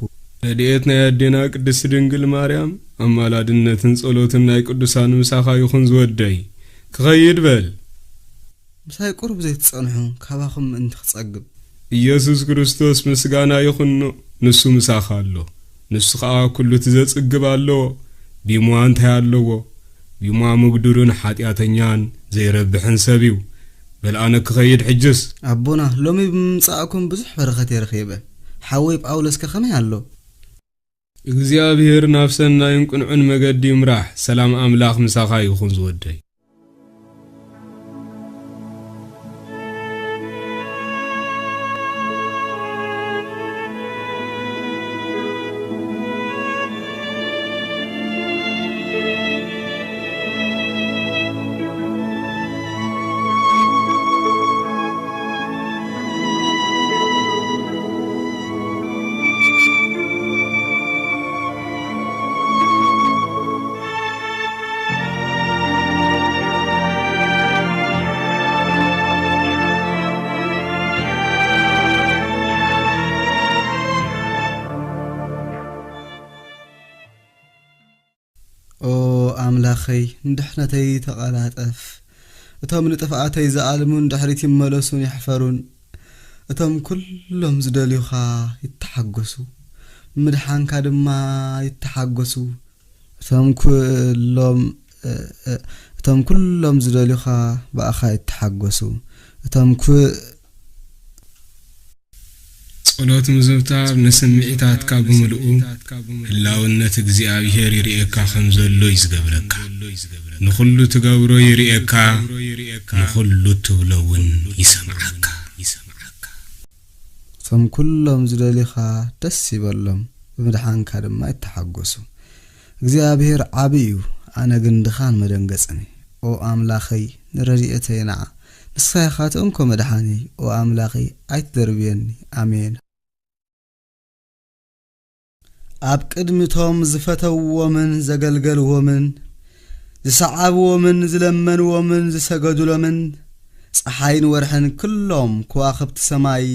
ረድኤት ናይ ኣዴና ቅድስት ድንግል ማርያም ኣማላድነትን ጸሎትን ናይ ቅዱሳን ምሳኻ ይኹን ዝወደይ ክኸይድ በል ምሳይ ቁርብ ዘይትጸንሑ ካባኹም እንትኽጸግብ ኢየሱስ ክርስቶስ ምስጋና ይኹን ንሱ ምሳኻ ኣሎ ንሱ ከዓ ኩሉ ትዘጽግብ ኣለዎ ቢሟ እንታይ ኣለዎ ቢሟ መግዱርን ሓጢኣተኛን ዘይረብሕን ሰብ እዩ በል ኣነ ክኸይድ ሕጅስ ኣቦና ሎሚ ብምምጻእኩም ብዙሕ በረኸት የረኺበ ሓወይ ጳውሎስ ከመይ ኣሎ እግዚአብሔር ናፍሰናይን ቁንዑን መገዲ ምራሕ ሰላም አምላኽ ምሳኻ ይኹን ዝወደይ أملاخي ندحنتي تقالات أف أتم نتفقاتي زعلمون دحريت يملسون يحفرون أتم كلهم زدليوخا يتحقسوا مدحان كادما يتحقسوا أتم كلهم زدليوخا بأخا يتحقسوا أتم ጸሎት ምዝብታር ንስምዒታትካ ብምልኡ ህላውነት እግዚአብሔር ይርኤካ ከም ዘሎ ይዝገብረካ ንኹሉ ትገብሮ ይርኤካ ንኹሉ ትብለውን ይሰምዓካ ثم كلهم زدليخا دس يبلهم بمدحانك دما يتحقسوا እግዚአብሔር ዓብዩ ኣነ ግን ድኻን መደንገጽኒ ኦ ኣምላኸይ ንረድኤተይና ንስኻኻትንኮ መድሓኒ ኦ ኣምላኸይ ኣይትደርብየኒ ኣሜን ኣብ ቅድሚቶም ዝፈተውዎምን ዘገልገልዎምን ዝሰዓብዎምን ዝለመንዎምን ዝሰገዱሎምን ፀሓይን ወርሕን ኩሎም ከዋኽብቲ ሰማይ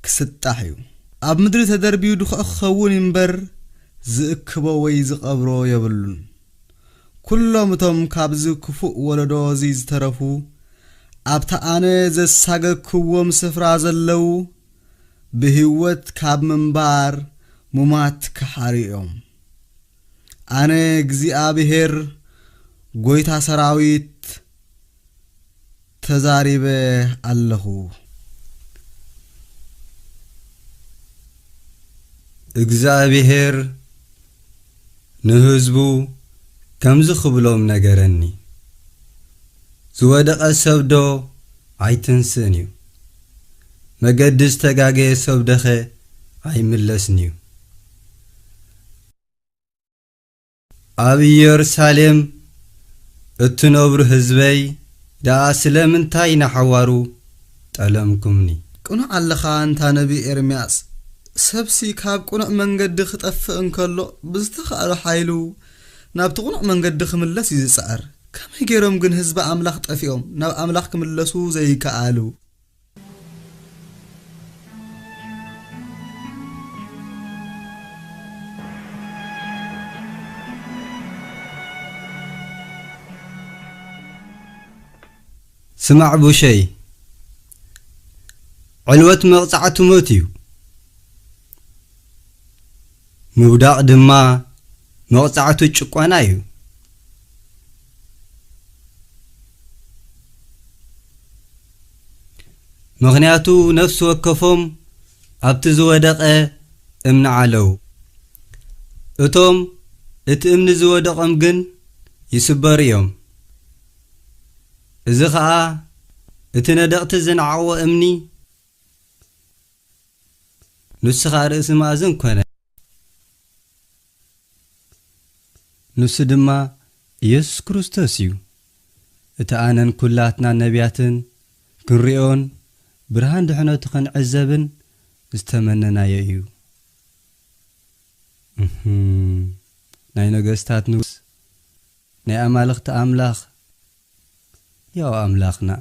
ክስጣሕ እዩ ኣብ ምድሪ ተደርቢዩ ድኹዕ ክኸውን እምበር ዝእክቦ ወይ ዝቐብሮ የብሉን ኩሎም እቶም ካብዚ ክፉእ ወለዶ እዚ ዝተረፉ ኣብታ ኣነ ዘሳገክዎም ስፍራ ዘለው ብህይወት ካብ ምንባር ሙማት ክሓሪኦም ኣነ እግዚአብሔር ጎይታ ሰራዊት ተዛሪበ ኣለኹ እግዚአብሔር ንህዝቡ ከምዝ ክብሎም ነገረኒ ዝወደቀ ሰብዶ ኣይትንስን እዩ መገዲ ዝተጋገየ ሰብደኸ ኣይምለስን እዩ ኣብ ኢየሩሳሌም እትነብሩ ህዝበይ ዳ ስለምንታይ ናሐዋሩ ጠለምኩምኒ ቁኑዕ ኣለኻ እንታ ነቢ ኤርምያስ ሰብሲ ካብ ቁኑዕ መንገዲ ክጠፍእ እንከሎ ብዝተኻእለ ሓይሉ ናብቲ ቁኑዕ መንገዲ ክምለስ ይዝፅዕር ከመይ ገይሮም ግን ህዝቢ ኣምላኽ ጠፊኦም ናብ ኣምላኽ ክምለሱ ዘይከኣሉ ስማዕ ቡሸይ ዕልወት መቕጻዕቱ ሞት እዩ ምውዳቕ ድማ መቕጻዕቱ ጭቋና እዩ ምኽንያቱ ነፍሲ ወከፎም ኣብቲ ዝወደቐ እምኒ ዓለው እቶም እቲ እምኒ ዝወደቐም ግን ይስበር እዮም እዚ ኸዓ እቲ ነደቕቲ ዝነዓወ እምኒ ንስኻ ርእሲ ማእዝን ኮነ ንሱ ድማ ኢየሱስ ክርስቶስ እዩ እቲ ኣነን ኩላትና ነቢያትን ክንሪኦን ብርሃን ድሕነቱ ክንዕዘብን ዝተመነናዮ እዩ ናይ ነገስታት ንጉስ ናይ ኣማልኽቲ ኣምላኽ ያው ኣምላኽና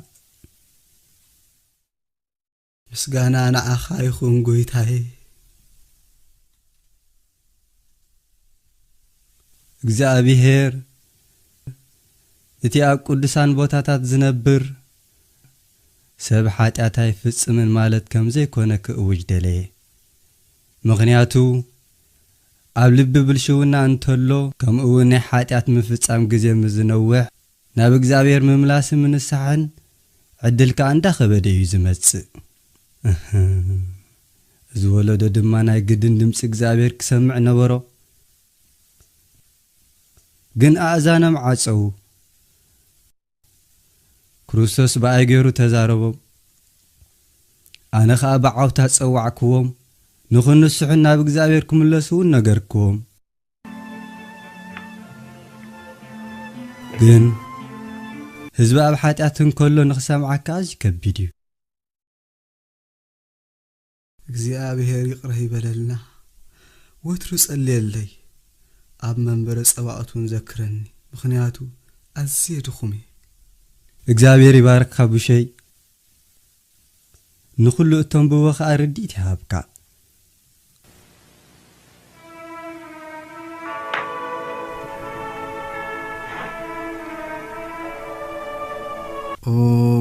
ምስጋና ንዓኻ ይኹን ጎይታዬ እግዚአብሔር እቲ ኣብ ቅዱሳን ቦታታት ዝነብር ሰብ ኃጢአት ኣይፍጽምን ማለት ከም ዘይኮነ ክእውጅ ደለየ ምኽንያቱ ኣብ ልቢ ብልሽውና እንተሎ ከምኡውን ናይ ኃጢአት ምፍጻም ግዜ ምዝነውሕ ናብ እግዚአብሔር ምምላስ ምንሳሕን ዕድልካ እንዳኸበደ እዩ ዝመጽእ እዚ ወለዶ ድማ ናይ ግድን ድምፂ እግዚአብሔር ክሰምዕ ነበሮ ግን ኣእዛኖም ዓጸው ክርስቶስ በኣይገሩ ተዛረቦም ኣነ ኸኣ ብዓውታ ጸዋዕክዎም ንኽንስሑን ናብ እግዚአብሔር ክምለሱውን ነገርክዎም ግን ህዝቢ ኣብ ኃጢአት እንከሎ ንኽሰምዓካ ኣዝዩ ከቢድ እዩ እግዚአብሔር ይቅር ይበለልና ወትሩ ጸልየለይ ኣብ መንበረ ጸባኦቱን ዘክረኒ ምኽንያቱ ኣዝየ ድኹም እግዚአብሔር ይባርክካ ቡሸይ ንኹሉ እቶም ብወኻ ርዲት ይሃብካ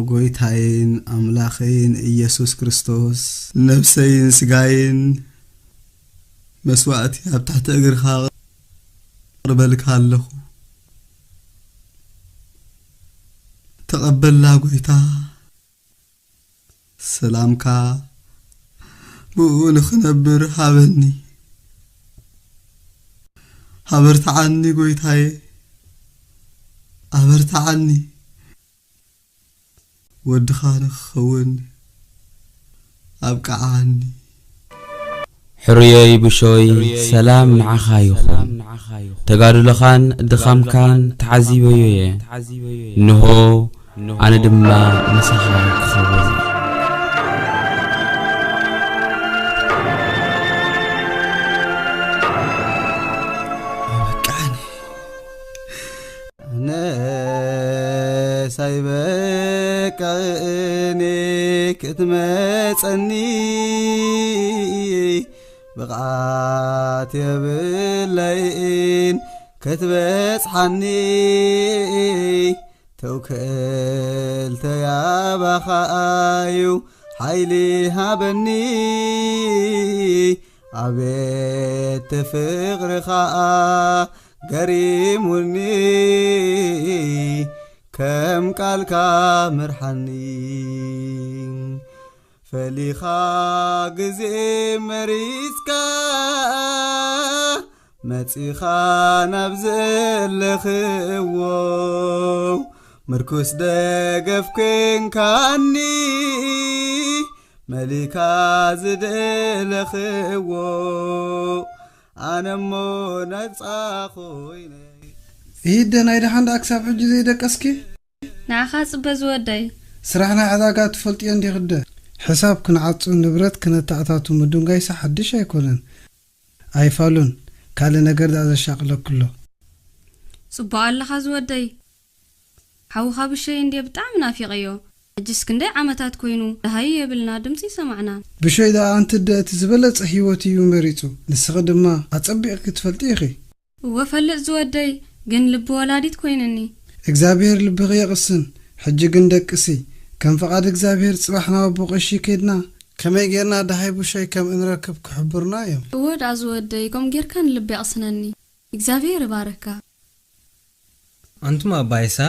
ጎይታዬን አምላኬን ኢየሱስ ክርስቶስ ነፍሰይን ስጋዬን መስዋዕት ኣብ ታሕቲ እግርኻ ቅርበልካ ኣለኹ ተቀበልና ጎይታ ሰላምካ ብኡ ንኽነብር ሃበኒ ሃበርታዓኒ ጎይታዬ ኣበርታዓኒ ወድኻ ንኽኸውን ኣብቃዓኒ ሕሩየይ ብሾይ ሰላም ንዓኻ ይኹን ተጋድሎኻን ድኻምካን ተዓዚበዮ እየ ንሆ ኣነ ድማ ንስኻ ክኸውን ሳይበቃእኒ ክትመፀኒ ብቕዓት የብለይን ክትበፅሓኒ ተውክል ተያባኻዩ ሓይሊ ሃበኒ ኣቤት ፍቕርኻ ገሪሙኒ ከም ቃልካ ምርሓኒ ፈሊኻ ግዜ መሪፅካ መፂኻ ናብ ዘለኽዎ ምርኩስ ደገፍ ኮንካኒ መሊካ ዝደለኽዎ ኣነሞ ነፃ ኮይነ ይህደ ናይ ደሓንዳ ክሳብ ሕጂ ዘይደቀስኪ ንዓኻ ጽበ ዝወደይ ስራሕ ናይ ዕዳጋ ትፈልጥዮ እንዲኽደ ሕሳብ ክንዓፁ ንብረት ክነታእታቱ ምድንጋይሳ ሓድሽ ኣይኮነን ኣይፋሉን ካልእ ነገር ዳ ዘሻቅለክሎ ጽቡቕ ኣለኻ ዝወደይ ሓውኻ ብሸይ እንዴ ብጣዕሚ ናፊቐዮ ሕጅስ ክንደይ ዓመታት ኮይኑ ደሃይ የብልና ድምፂ ሰማዕና ብሸይ ዳ ኣንቲ ደእቲ ዝበለፀ ህይወት እዩ መሪፁ ንስኺ ድማ ኣጸቢቕኪ ትፈልጢ ኢኺ ወፈልጥ ዝወደይ ግን ልቢ ወላዲት ኮይነኒ እግዚአብሔር ልብኺ የቕስን ሕጂ ግን ደቅሲ ከም ፈቃድ እግዚአብሔር ጽባሕና ወብቕሺ ከድና ከመይ ጌርና ደሃይ ብሸይ ከም እንረክብ ክሕብርና እዮም ወድ ኣዝወደይ ከም ጌርካን ልቢ ያቕስነኒ እግዚአብሔር ይባረካ አንቱም አባይሳ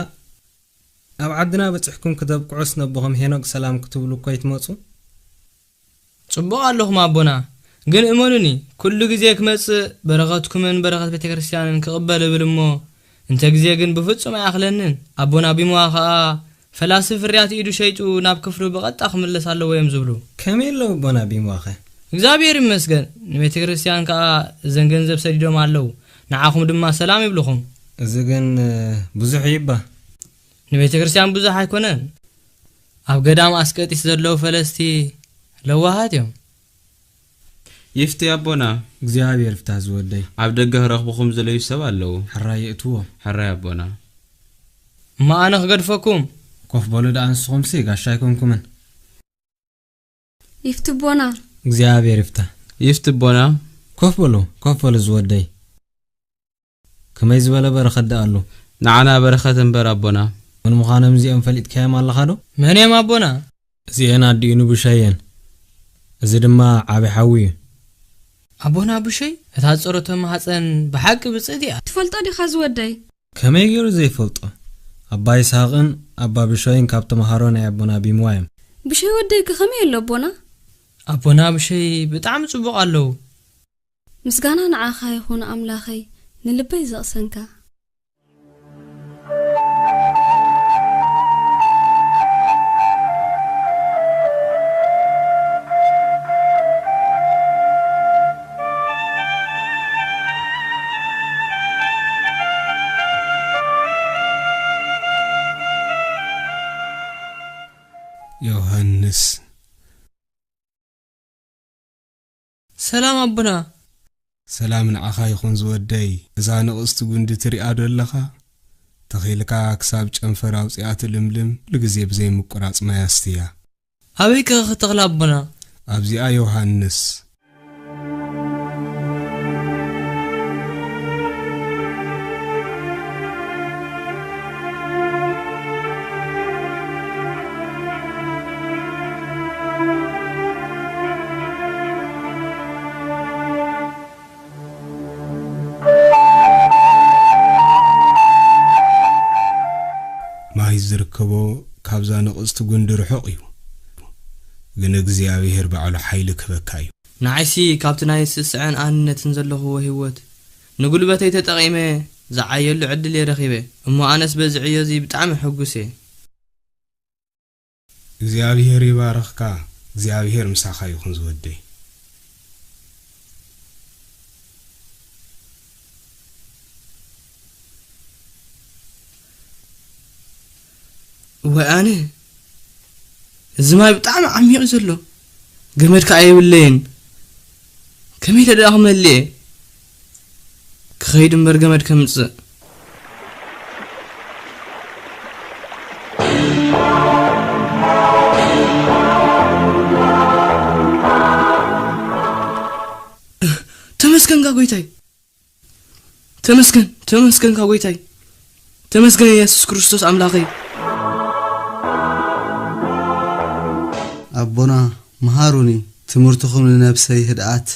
ኣብ ዓድና በጽሕኩም ከተብቅዑስ ነብኹም ሄኖክ ሰላም ክትብሉ እኮ ይትመጹ ጽቡቕ ኣለኹም ኣቦና ግን እመኑኒ ኩሉ ግዜ ክመጽእ በረኸትኩምን በረኸት ቤተክርስትያንን ክቕበል ብልሞ እንተ ግዜ ግን ብፍጹም ኣያኽለንን ኣቦና ቢሞዋ ኸኣ ፈላሲ ፍርያት ኢዱ ሸይጡ ናብ ክፍሉ በቐጣ ክምለስ ኣለዎ እዮም ዝብሉ ከመይ ኣለዉ ኣቦና ቢሞዋኸ እግዚአብሔር ይመስገን ንቤተክርስትያን ከኣ እዘን ገንዘብ ሰዲዶም ኣለዉ ንዓኹም ድማ ሰላም ይብልኹም እዚ ግን ብዙሕ ይባ ንቤተክርስትያን ብዙሕ ኣይኮነን ኣብ ገዳም ኣስቀጢስ ዘለዉ ፈለስቲ ለዋሃት እዮም ይፍቲ ኣቦና እግዚአብሔር ፍታ ዝወደይ ኣብ ደገ ረኽብኹም ዘለዩ ሰብ ኣለዉ ሕራይ እትዎ ሕራይ ኣቦና ማኣነ ክገድፈኩም ኮፍ በሉ ዳ አንስኹምሲ ጋሻ ይኮንኩምን ይፍቲ ቦና እግዚአብሔር ፍታ ይፍቲ ቦና ኮፍ በሉ ዝወደይ ከመይ ዝበለ በረኸት ኣሉ ንዓና በረኸት እንበር ኣቦና ምን ምዃኖም እዚኦም ፈሊጥካዮም ኣለኻ ዶ መን እዮም ኣቦና እዚአን ኣዲኡኑ ብሸየን እዚ ድማ ዓብይ ሓዊ እዩ ኣቦና ብሸይ እታ ጸሮቶ ማሕፀን ብሓቂ ብጽእት እያ ትፈልጦ ዲኻ ዝወደይ ከመይ ገይሩ ዘይፈልጦ ኣባ ይስሐቅን ኣባ ብሸይን ካብ ተምሃሮ ናይ ኣቦና ቢምዋ እዮም ብሸይ ወደይ ከመይ ኣሎ ኣቦና ኣቦና ብሸይ ብጣዕሚ ጽቡቕ ኣለዉ ምስጋና ንዓኻ ይኹን ኣምላኸይ ንልበይ ዘቕሰንካ ዮሐንስ ሰላም ኣቦና ሰላም ንዓኻ ይኹን ዝወደይ እዛ ንቕስቲ ጉንዲ ትሪኣ ደለኻ ተኺልካ ክሳብ ጨንፈር ኣውፅኣ ትልምልም ንግዜ ብዘይ ምቁራጽ ማያስትያ ኣበይ ክትኽላ ኣቦና ኣብዚኣ ዮሐንስ ማይ ዝርከቦ ካብዛ ንቕስቲ ጉንዲ ርሑቕ እዩ ግን እግዚኣብሔር ባዕሉ ሓይሊ ክበካ እዩ ንዓይሲ ካብቲ ናይ ስስዕን ኣንነትን ዘለኽዎ ህይወት ንጉልበተይ ተጠቒመ ዝዓየሉ ዕድል የረኺበ እሞ ኣነስ በዚ ዕዮ እዚ ብጣዕሚ ሕጉስ እየ እግዚኣብሔር ይባርኽካ እግዚኣብሔር ምሳኻ ይኹን ዝወደይ ወኣነ እዚ ማይ ብጣዕሚ ዓሚቕ ዘሎ ገመድ ከዓ የብለይን ከመይ ተዳኽመልየ ክኸይድ እምበር ገመድ ከምፅእ ተመስገን ጎይታይ ተመስገን ጎይታይ ተመስገን ኢየሱስ ክርስቶስ አምላኸይ አቦና መሃሩኒ ትምህርትኩም ለነፍሰይ ህድአት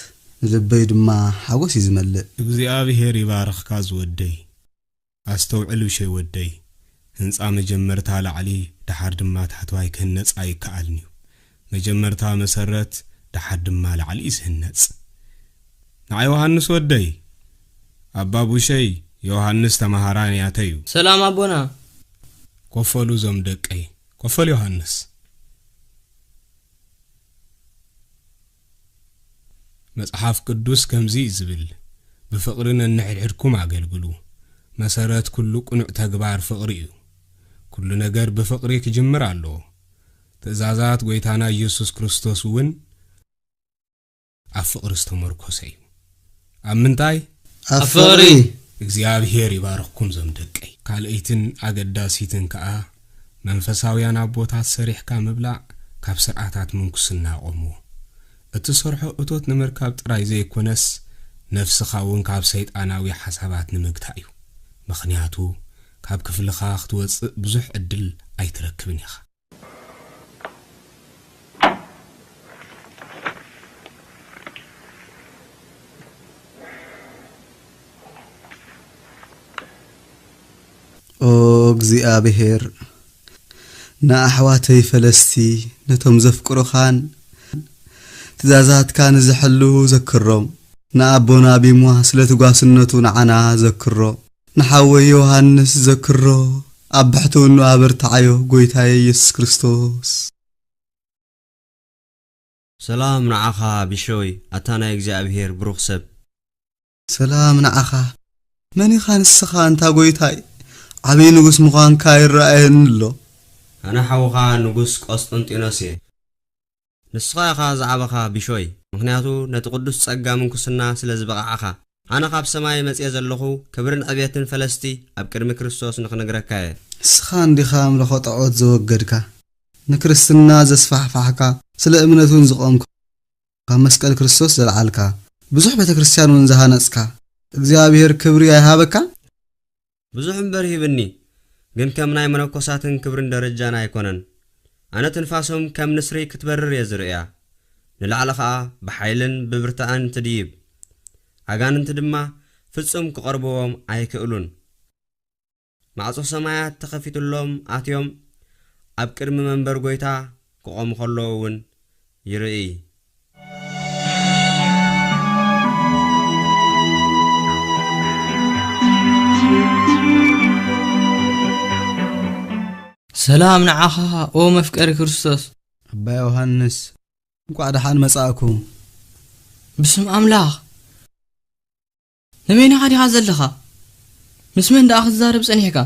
ልበይ ድማ ሓጎስ ይዝመልእ እግዚአብሔር ይባርኽካ ዝወደይ አስተውዕል ብሸይ ወደይ ህንፃ መጀመርታ ላዕሊ ድሓር ድማ ታሕተዋይ ክህነፅ ኣይከኣልን እዩ መጀመርታ መሰረት ድሓር ድማ ላዕሊ ይስህነፅ ንዓይ ዮሐንስ ወደይ አባ ቡሸይ ዮሐንስ ተማሃራን ያተዩ ሰላም አቦና ኮፈሉ ዞም ደቀይ ኮፈል ዮሐንስ መጽሐፍ ቅዱስ ከምዚ ይዝብል بفقرن نحركم አገልግሉ መሰረት ኩሉ ቁኑዕ ተግባር ፍቅሪ እዩ ኩሉ ነገር በፍቅሪ ክጅምር አሎ ተዛዛት ጎይታና ኢየሱስ ክርስቶስ ውን አፍቅር ዝተመርኮሰ እዩ አምንታይ አፍቅሪ እግዚአብሔር ይባርክኩም ዘምደቀይ ካልእይትን አገዳሲትን ከአ መንፈሳውያን አቦታት ሰሪሕካ መብላዕ ካብ ስርዓታት መንኩስና ቆሙ እትሰርሖ እቶት ንምርካብ ጥራይ ዘይኮነስ ነፍስኻውን ካብ ሰይጣናዊ ሓሳባት ንምግታ እዩ ምኽንያቱ ካብ ክፍልኻ ክትወፅእ ብዙሕ ዕድል ኣይትረክብን ኢኻ ኦ እግዚአብሔር ንኣሕዋተይ ፈለስቲ ነቶም ዘፍቅሩኻን ትእዛዛት ካን ዝሕሉ ዘክሮም ንኣቦና ቢሟ ስለትጓስነቱ ንዓና ዘክሮ ንሓወይ ዮሐንስ ዘክሮ ኣባሕተውኑ ኣበርታዓዮ ጎይታዬ ኢየሱስ ክርስቶስ ሰላም ንዓኻ ቢሾይ ኣታናይ እግዚአብሔር ብሩኽ ሰብ ሰላም ንዓኻ መን ኢኻ ንስኻ እንታ ጎይታይ ዓብይ ንጉስ ምዃንካ ይረአየኒ ኣሎ ኣነ ሓውኻ ንጉስ ቆስጠንጢኖስ እየ ንስኻ ኢኻ ዝዓበኻ ቢሾይ ምክንያቱ ነቲ ቅዱስ ጸጋ ምንኩስና ስለ ዝበቕዓኻ ኣነ ካብ ሰማይ መጽየ ዘለኹ ክብርን ዕብየትን ፈለስቲ ኣብ ቅድሚ ክርስቶስ ንኽነግረካ እየ ንስኻ እንዲኻ ኣምልኾ ጣዖት ዘወገድካ ንክርስትና ዘስፋሕፋሕካ ስለ እምነቱን ዝቆምካ ካብ መስቀል ክርስቶስ ዘለዓልካ ብዙሕ ቤተ ክርስቲያን ውን ዝሃነጽካ እግዚአብሔር ክብሪ ኣይሃበካ ብዙሕ እምበር ሂብኒ ግን ከም ናይ መነኮሳትን ክብርን ደረጃን ኣይኮነን ኣነ ትንፋሶም ከም ንስሪ ክትበርር የዝርያ ንላዕሊ ኸኣ ብሓይልን ብብርታዕን ትድይብ ኣጋንንቲ ድማ ፍጹም ክቐርብዎም ኣይክእሉን ማዕጾ ሰማያት ተኸፊቱሎም ኣትዮም ኣብ ቅድሚ መንበር ጎይታ ክቆሙ ከለዉ እውን ይርኢ ሰላም ንዓኻ ኦ መፍቀሪ ክርስቶስ ኣባ ዮሐንስ እንኳዕ ደሓን መጻእኩም ብስም ኣምላኽ ነመይና ዲኻ ዘለኻ ምስ መን ደኣ ክትዛረብ ጸኒሕካ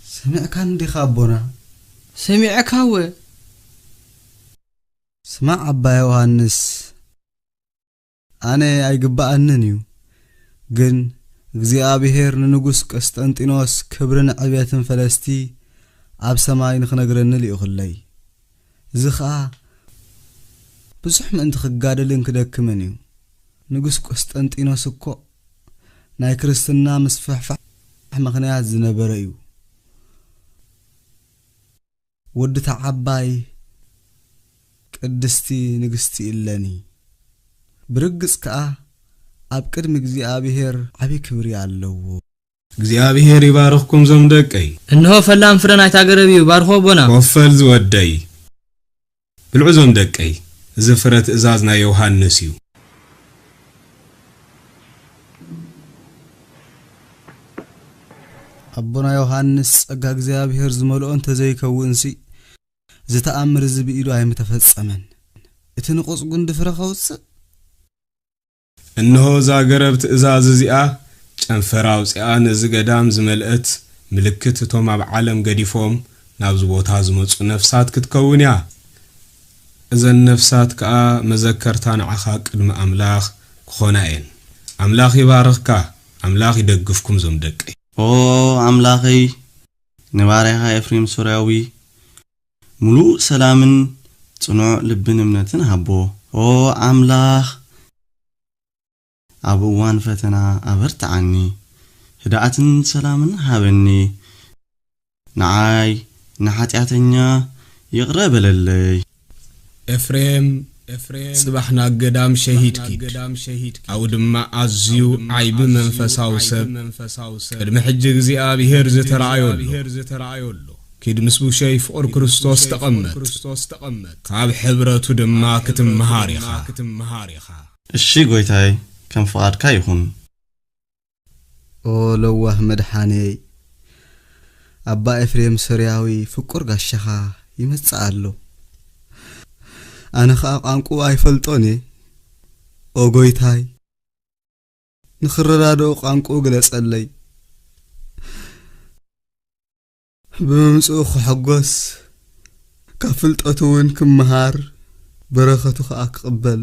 ሰሚዕካ እንዲኻ ኣቦና ሰሚዕካ ወ ስማዕ ኣባ ዮሐንስ ኣነ ኣይግባአንን እዩ ግን እግዚአብሔር ንንጉስ ቆስጠንጢኖስ ክብርን ዕብየትን ፈለስቲ ኣብ ሰማይ ንኽነግረኒ ልኢኹለይ እዚ ኸኣ ብዙሕ ምእንቲ ክጋደልን ክደክምን እዩ ንጉስ ቆስጠንጢኖስ እኮ ናይ ክርስትና ምስፍሕፋሕ ምኽንያት ዝነበረ እዩ ወዲ ተዓባይ ቅድስቲ ንግስቲ ኢለኒ ብርግጽ ከኣ ኣብ ቅድሚ እግዚአብሔር ዓብይ ክብሪ ኣለዎ እግዚአብሔር ይባርክኩም ዞም ደቀይ እንሆ ፈላም ፍረን አይታገረብ ይባርኮ ቦና ወፈል ዝወደይ ብልዑ ዞም ደቀይ ዝፍረት እዛዝና ዮሐንስ እዩ አቦና ዮሐንስ ጸጋ እግዚአብሔር ዝመልኦን ተዘይከውንሲ ዝተአምር ዝብኢሉ አይምተፈጸመን እቲ ንቆጽ ጉንድ ፍረኸውጽ እንሆ ዛገረብ ትእዛዝ እዚኣ ጨንፈራው ጽያን ዝገዳም ዝመልእት ምልክት እቶም ኣብ ዓለም ገዲፎም ናብ ዝቦታ ዝመጹ ነፍሳት ክትከውን ያ እዘን ነፍሳት ከኣ መዘከርታ ንዓኻ ቅድሚ ኣምላኽ ክኾና እየን ኣምላኽ ይባርኽካ ኣምላኽ ይደግፍኩም ዞም ደቂ ኦ አምላኺ ንባሪኻ ኤፍሬም ሶርያዊ ሙሉእ ሰላምን ጽኑዕ ልብን እምነትን ሃቦ ኦ አምላኽ ኣብ እዋን ፈተና ኣበርትዓኒ ህድኣትን ሰላምን ሃበኒ ንዓይ ንኃጢአተኛ ይቕረ በለለይ ኤፍሬም ጽባሕና ገዳም ሸሂድ ኪድ ኣው ድማ ኣዝዩ ዓይቢ መንፈሳዊ ሰብ ቅድሚ ሕጂ እግዚአብሔር ዝተረኣየሉ ኪድ ምስ ቡሸይ ፍቁር ክርስቶስ ተቐመጥ ካብ ሕብረቱ ድማ ክትመሃር ኢኻ እሺ ጎይታይ ከም ፍቓድካ ይኹን ኦ ለዋህ መድሓነይ አባ ኤፍሬም ሶርያዊ ፍቁር ጋሻኻ ይመጽእ ኣሎ ኣነ ኸኣ ቋንቋ ኣይፈልጦኒ ኦ ጎይታይ ንኽረዳድኦ ቋንቋ ግለጸለይ ብምምጽኡ ክሕጐስ ካብ ፍልጠቱ እውን ክመሃር በረኸቱ ኸኣ ክቕበል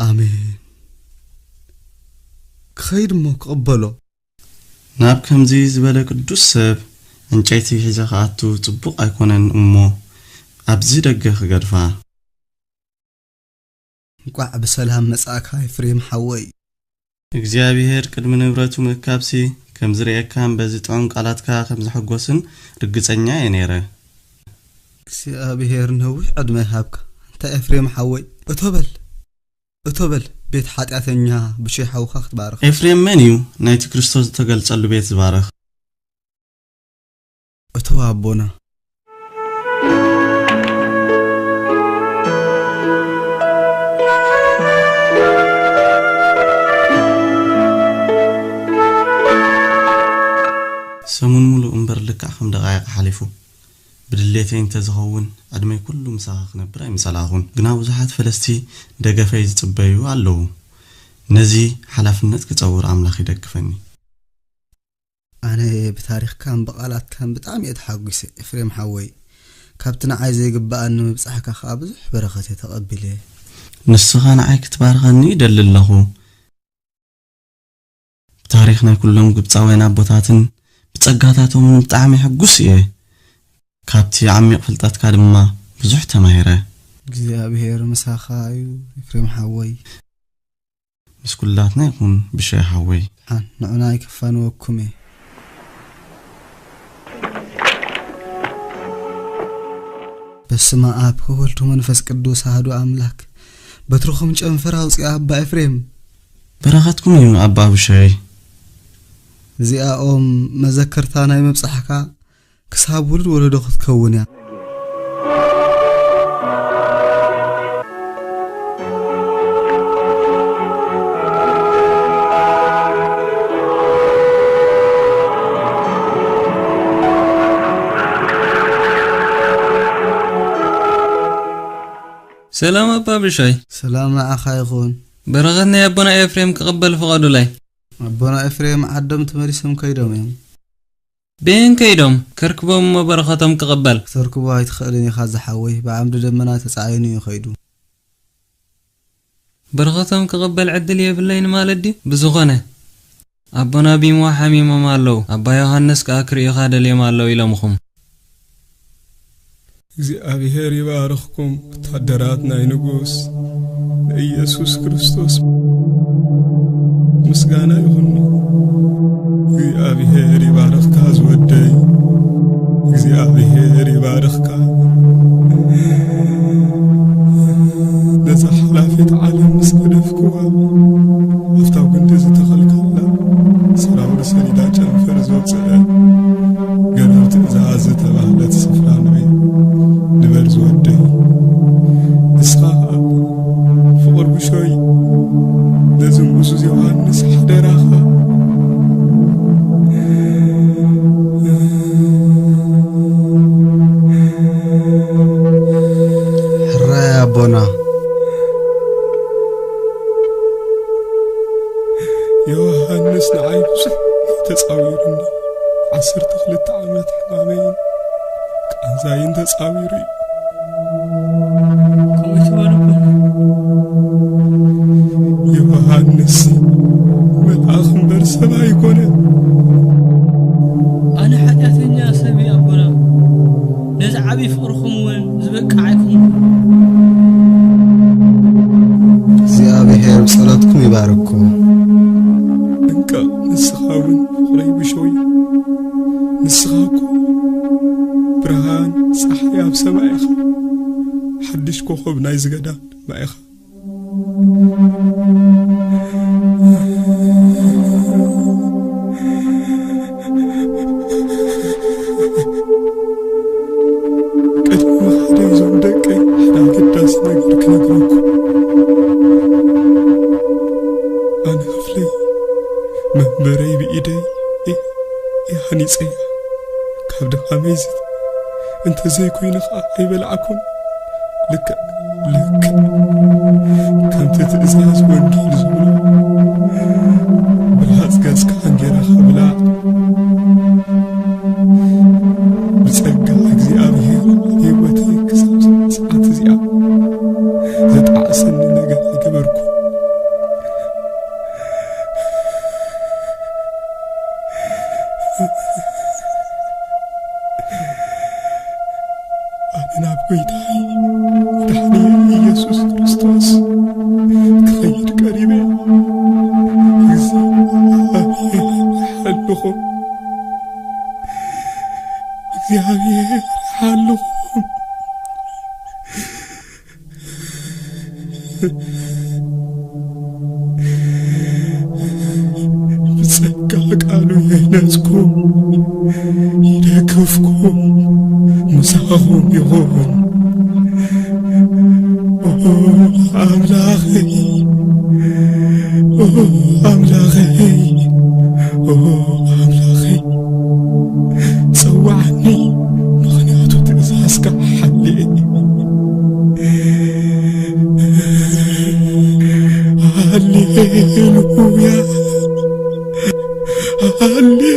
አሜን ክኸይድ እሞ ክቕበሎ ናብ ከምዚ ዝበለ ቅዱስ ሰብ እንጨይቲ ሒዘ ኸኣቱ ጽቡቕ ኣይኮነን እሞ ኣብዚ ደገ ክገድፋ እንቋዕ ብሰላም መጻእካ ኤፍሬም ሓወይ እግዚአብሔር ቅድሚ ንብረቱ ምካብሲ ከም ዝርኤካን በዚ ጥዑም ቃላትካ ከም ዝሕጐስን ርግጸኛ እየ ነይረ እግዚአብሔር ነዊሕ ዕድመ ይሃብካ እንታ ኤፍሬም ሓወይ እቶበል ቤት ኃጢአተኛ ብሸይ ሓውኻ ክትባርኽ ኤፍሬም መን እዩ ናይቲ ክርስቶስ ዝተገልጸሉ ቤት ዝባርኽ እተው ኣቦና ሰሙን ሙሉእ እምበር ልክዕ ከም ደቓይቕ ሓሊፉ ብድሌተይ እንተዝኸውን ዕድመይ ኩሉ ምሳኻ ክነብር ኣይምሰላኹን ግና ብዙሓት ፈለስቲ ደገፈይ ዝጽበዩ ኣለዉ ነዚ ሓላፍነት ክጸውር ኣምላኽ ይደግፈኒ ኣነ ብታሪኽካን ብቓላትካን ብጣዕሚ እየ ተሓጒሰ ኤፍሬም ሓወይ ካብቲ ንዓይ ዘይግባኣኒ ምብጻሕካ ኸኣ ብዙሕ በረኸት እየ ተቐቢለ ንስኻ ንዓይ ክትባርኸኒ ይደሊ ኣለኹ ብታሪኽ ናይ ኩሎም ግብፃውያን ኣቦታትን ብጸጋታቶምን ብጣዕሚ ሕጉስ እየ ካብቲ ዓሚቕ ፍልጠትካ ድማ ብዙሕ ተማሂረ እግዚአብሔር ምሳኻ እዩ ኤፍሬም ሓወይ ምስ ኩላትና ይኹን ብሸይ ሓወይ ንዑና ይክፋንወኩም እየ በስመ አብ ወወልድ ወመንፈስ ቅዱስ አሐዱ አምላክ በትርኹም ጨንፈር አውጽያ አባ ኤፍሬም በረኸትኩም እዩ አባ ብሸይ እዚኦም መዘከርታ ናይ መብጻሕካ ክሳብ ውልድ ወለዶ ክትከውን እያ سلام أبا بشاي سلام معك يخون برغتني أبونا إفريم كقبل فقدو لي أبونا إفريم عدم تمارسهم كيدوم بين كيدوم كركبهم وبرختهم كقبل تركبوا يتخليني خاز حوي بعمد دمنا تسعيني يخيدو برختهم كقبل عدل يا بالليل مالدي بزغنه أبونا بيم وحميم مالو أبا يوحنس كأكري خادل يمالو إلى مخم እግዚአብሔር ይባርክኩም ተደራትና ንጉስ ኢየሱስ ክርስቶስ ምስጋና ይሁን እግዚአብሔር ይባርክካ ዝወደይ እግዚአብሔር ይባርክካ ለዛህ ላፊት ዓለም መስገድፍኩዋ አፍታው ግንድ ዝተኸልከላ زوجة قربت إزازة تبعلت سفرانوي نبرز ودي إسخاء فقر بشوي لازم أسوس يوحنس حدراخا حرايا بونا يوحنس نعيبش تصاويرني 12 عامات حمامين كان زاين تصاويري يوحنس ملأخ برسما يكون أنا حدثني يا سبي أبونا نزعبي فقركم وين زبقعكم እግዚአብሔር ጸሎትኩም ይባርኩም እንካ ንስኻውን ፍቕረይ ብሾይ ንስኻኩ ብርሃን ፀሓይ ኣብ ሰማይ ኢኻ ሓድሽ ኮኸብ ናይ ዝገዳም ድማ ኢኻ ቅድሚ ሓደ እዞም ደቀይ ሓደ ኣገዳሲ ነገር ክነግረኩም أنا خفلي منبري بإيدي يعني صيح كابد خميزت انت زي كوين أي بلعكم لك كم تتأزاز وانجيل زولا بالهاز قاز كان جيرا خبلا بسأقع اكزي أبهير هيوتي كساب ساعات زيا زد عسن نقا يقبركم أنا بقيتاي دحني يسوع كريستوس خير قريبي حلهم እግዚአብሔር حلهم بጸጋ ቃሉ ይነጽኩም ይደግፍኩም مساهم يهون أملاخي أملاخي أملاخي سوعني مغنياتو تأزازك حلي هاليلويا هاليلويا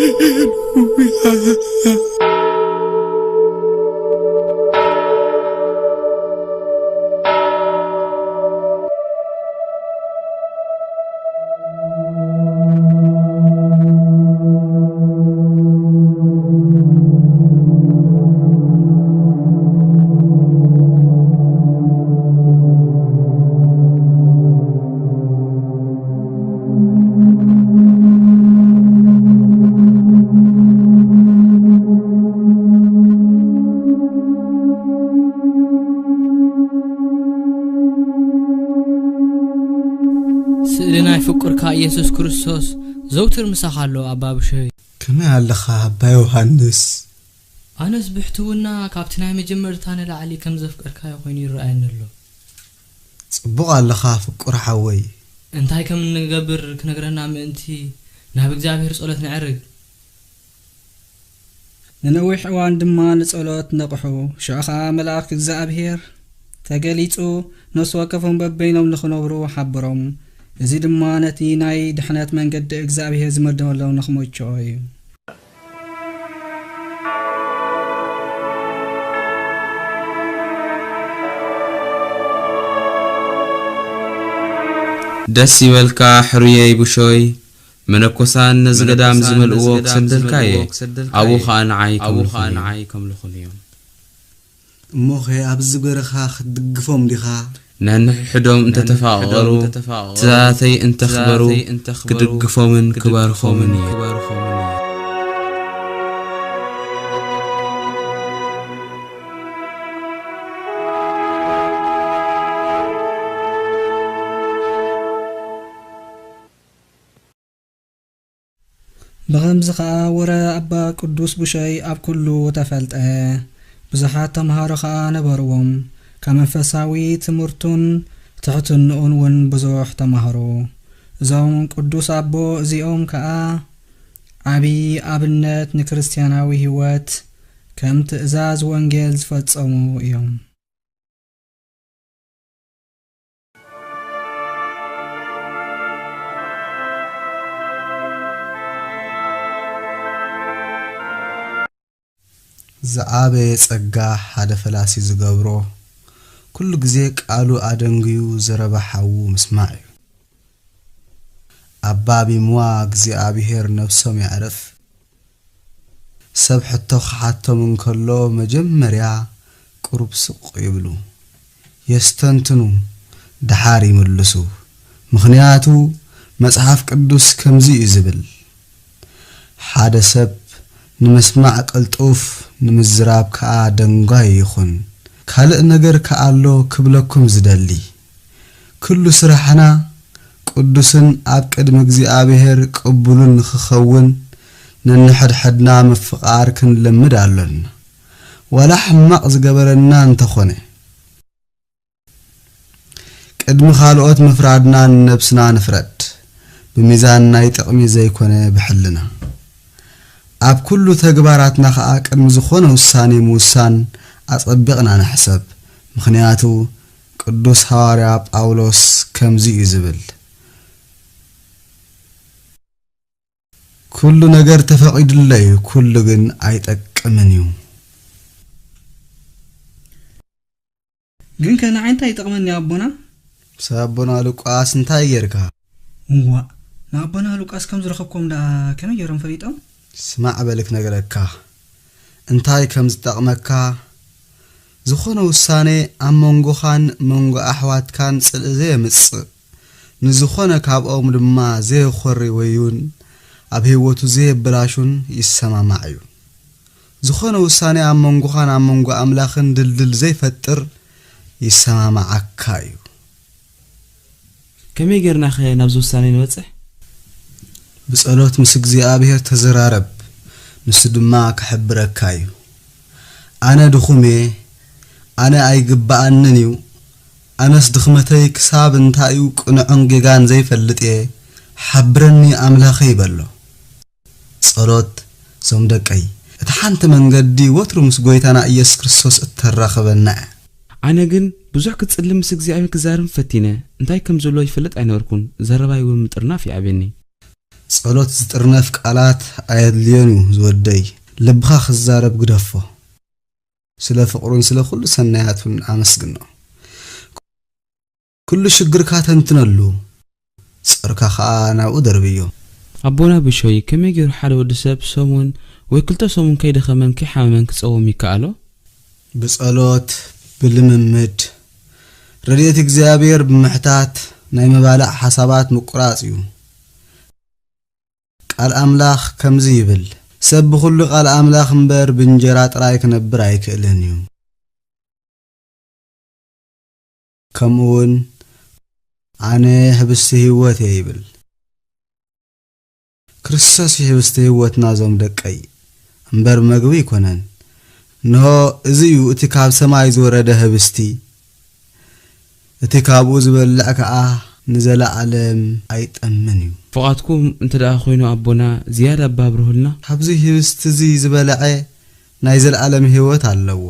سئلنا يفكرك يسوع كريستوس زوتر مسخالو أبا بشوي كما علخا أبا يوحنس أنا سبحتونا كابتنا مجمرتان لعلي كم زفكرك يخويني رأينا له صبغ علخا فكر حوي انتهي كم نقبر كنقرنا مأنتي نهب እግዚአብሔር ጸሎት نعرق ننوح وان دمان ጸሎት نقحو شاخا ملاك እግዚአብሔር ተገሊጹ ነስ ወከፎም በበይኖም ንኽነብሩ ሓብሮም እዚ ድማ ነቲ ናይ ድሕነት መንገዲ እግዚአብሔር ዝመደበሎም ንኽሞችኦ እዩ ደስ ይበልካ ሕሩየይ ብሾይ መነኮሳን ነዝገዳም ዝመልእዎ ክሰደልካየ ኣብኡ ኸኣ ንዓይ ከምልኹን እዮም እሞኸ ኣብዚ ገረኻ ክትድግፎም ዲኻ ነንሕዶም እንተተፋቐሩ ትዛተይ እንተኽበሩ ክድግፎምን ክባርኾምን እየ ብኸምዚ ከዓ ወረ ኣባ ቅዱስ ቡሸይ ኣብ ኩሉ ተፈልጠ ብዙሓት ተምሃሮ ከዓ ነበርዎም ካብ መንፈሳዊ ትምህርቱን ትሕትንኡን እውን ብዙሕ ተምሃሮ እዞም ቅዱስ ኣቦ እዚኦም ከዓ ዓብይ ኣብነት ንክርስቲያናዊ ህይወት ከም ትእዛዝ ወንጌል ዝፈጸሙ እዮም زعابي ጸጋ ሓደ ፈላሲ ዝገብሮ ኩሉ ግዜ ቃሉ አደንግዩ ዘረባሓው ምስማዕ እዩ አባቢ ሙዋ እግዚአብሔር ነፍሶም ያዕርፍ ሰብ ሕቶ ክሓቶም እንከሎ መጀመርያ ቁሩብ ስቕ ይብሉ የስተንትኑ ድሓር ይምልሱ ምኽንያቱ መጽሐፍ ቅዱስ ከምዚ ይዝብል ሓደ ሰብ ንምስማዕ ቅልጡፍ ንምዝራብ ከዓ ደንጓይ ይኹን ካልእ ነገር ከአሎ ክብለኩም ዝደሊ ኩሉ ስራሕና ቅዱስን ኣብ ቅድሚ እግዚአብሔር ቅቡልን ክኸውን ነንሕድሕድና ምፍቃር ክንለምድ ኣለና ወላ ሕማቅ ዝገበረና እንተኾነ ቅድሚ ካልኦት ምፍራድና ነብስና ንፍረድ በሚዛን ናይ ጥቕሚ ዘይኮነ ብሕልና ኣብ ኩሉ ተግባራትና ከዓ ቅድሚ ዝኾነ ውሳኔ ምውሳን አጸብቅና ነሕሰብ ምኽንያቱ ቅዱስ ሐዋርያ ጳውሎስ ከምዚ ይዝብል ኩሉ ነገር ተፈቂድለይ ኩሉ ግን አይጠቅምን እዩ ግን ከና ዓይንታ ይጠቅመን ያቦና ሰቦና ሉቃስ እንታይ ጌርካ ዋ ናቦና ሉቃስ ከም ዝረኸብኩም ዳ ከመይ ገይሮም ፈሊጦም ስማዕ በልክ ነገረካ እንታይ ከም ዝጠቅመካ ዝኾነ ውሳኔ ኣብ መንጎኻን መንጎ ኣሕዋትካን ጽልእ ዘየምጽእ ንዝኾነ ካብኦም ድማ ዘይኾሪ ወይውን ኣብ ህይወቱ ዘይብላሹን ይሰማማዕ እዩ ዝኾነ ውሳኔ ኣብ መንጎኻን ኣብ መንጎ ኣምላኽን ድልድል ዘይፈጥር ይሰማማዓካ እዩ ከመይ ጌርና ኸ ናብዚ ውሳኔ ንበጽሕ ብጸሎት ምስ እግዚአብሔር ተዘራረብ ንሱ ድማ ክሕብረካ እዩ ኣነ ድኹሜ ኣነ ኣይግባአንን እዩ ኣነስ ድኽመተይ ክሳብ እንታይ እዩ ቅንዑን ጌጋን ዘይፈልጥ ሓብረኒ ኣምላኸ ይበሎ ጸሎት ዞም ደቀይ እቲ ሓንቲ መንገዲ ወትሩ ምስ ጎይታና ኢየሱስ ክርስቶስ እተራኸበና ኣነ ግን ብዙሕ ክጽልም ምስ እግዚአብሔር ክዛርም ፈቲነ እንታይ ከም ዘሎ ይፈልጥ ኣይነበርኩን ዘረባይ ወይ ምጥርናፍ ይዓብየኒ ጸሎት ዝጥርነፍ ቃላት ኣየድልየኑ ዝወደይ ልብኻ ክዛረብ ግደፎ ስለ ፍቅሩን ስለ ኩሉ ሰናያቱን አመስግኖ ኩሉ ሽግርካ ተንትነሉ ጽርካ ከዓ ናብኡ ደርብዮ አቦና ብሾይ ከመይ ገይሩ ሓደ ወዲ ሰብ ሰሙን ወይ ክልተ ሰሙን ከይደኸመን ከይሓመመን ክጸውም ይከኣሎ ብጸሎት ብልምምድ ረድኤት እግዚአብሔር ብምሕታት ናይ መባልዕ ሓሳባት ምቁራጽ እዩ ቃል አምላኽ ከምዚ ይብል ሰብ በኩሉ ቃል አምላኽ እምበር ብእንጀራ ጥራይ ክነብር አይክእልን እዩ ከምኡውን ኣነ ህብስቲ ህይወት ይብል ክርስቶስ ህብስቲ ህይወትና ዞም ደቀይ እምበር መግቢ ይኮነን ንሆ እዚ እዩ እቲ ካብ ሰማይ ዝወረደ ህብስቲ እቲ ካብኡ ዝበልዕ ከዓ ንዘለዓለም አይጠምን እዩ ፍቃድኩም እንትደኣ ኮይኑ አቦና ዝያዳ ባብርሁልና ካብዚ ህብስቲ እዚ ዝበልዐ ናይ ዘለዓለም ህይወት ኣለዎ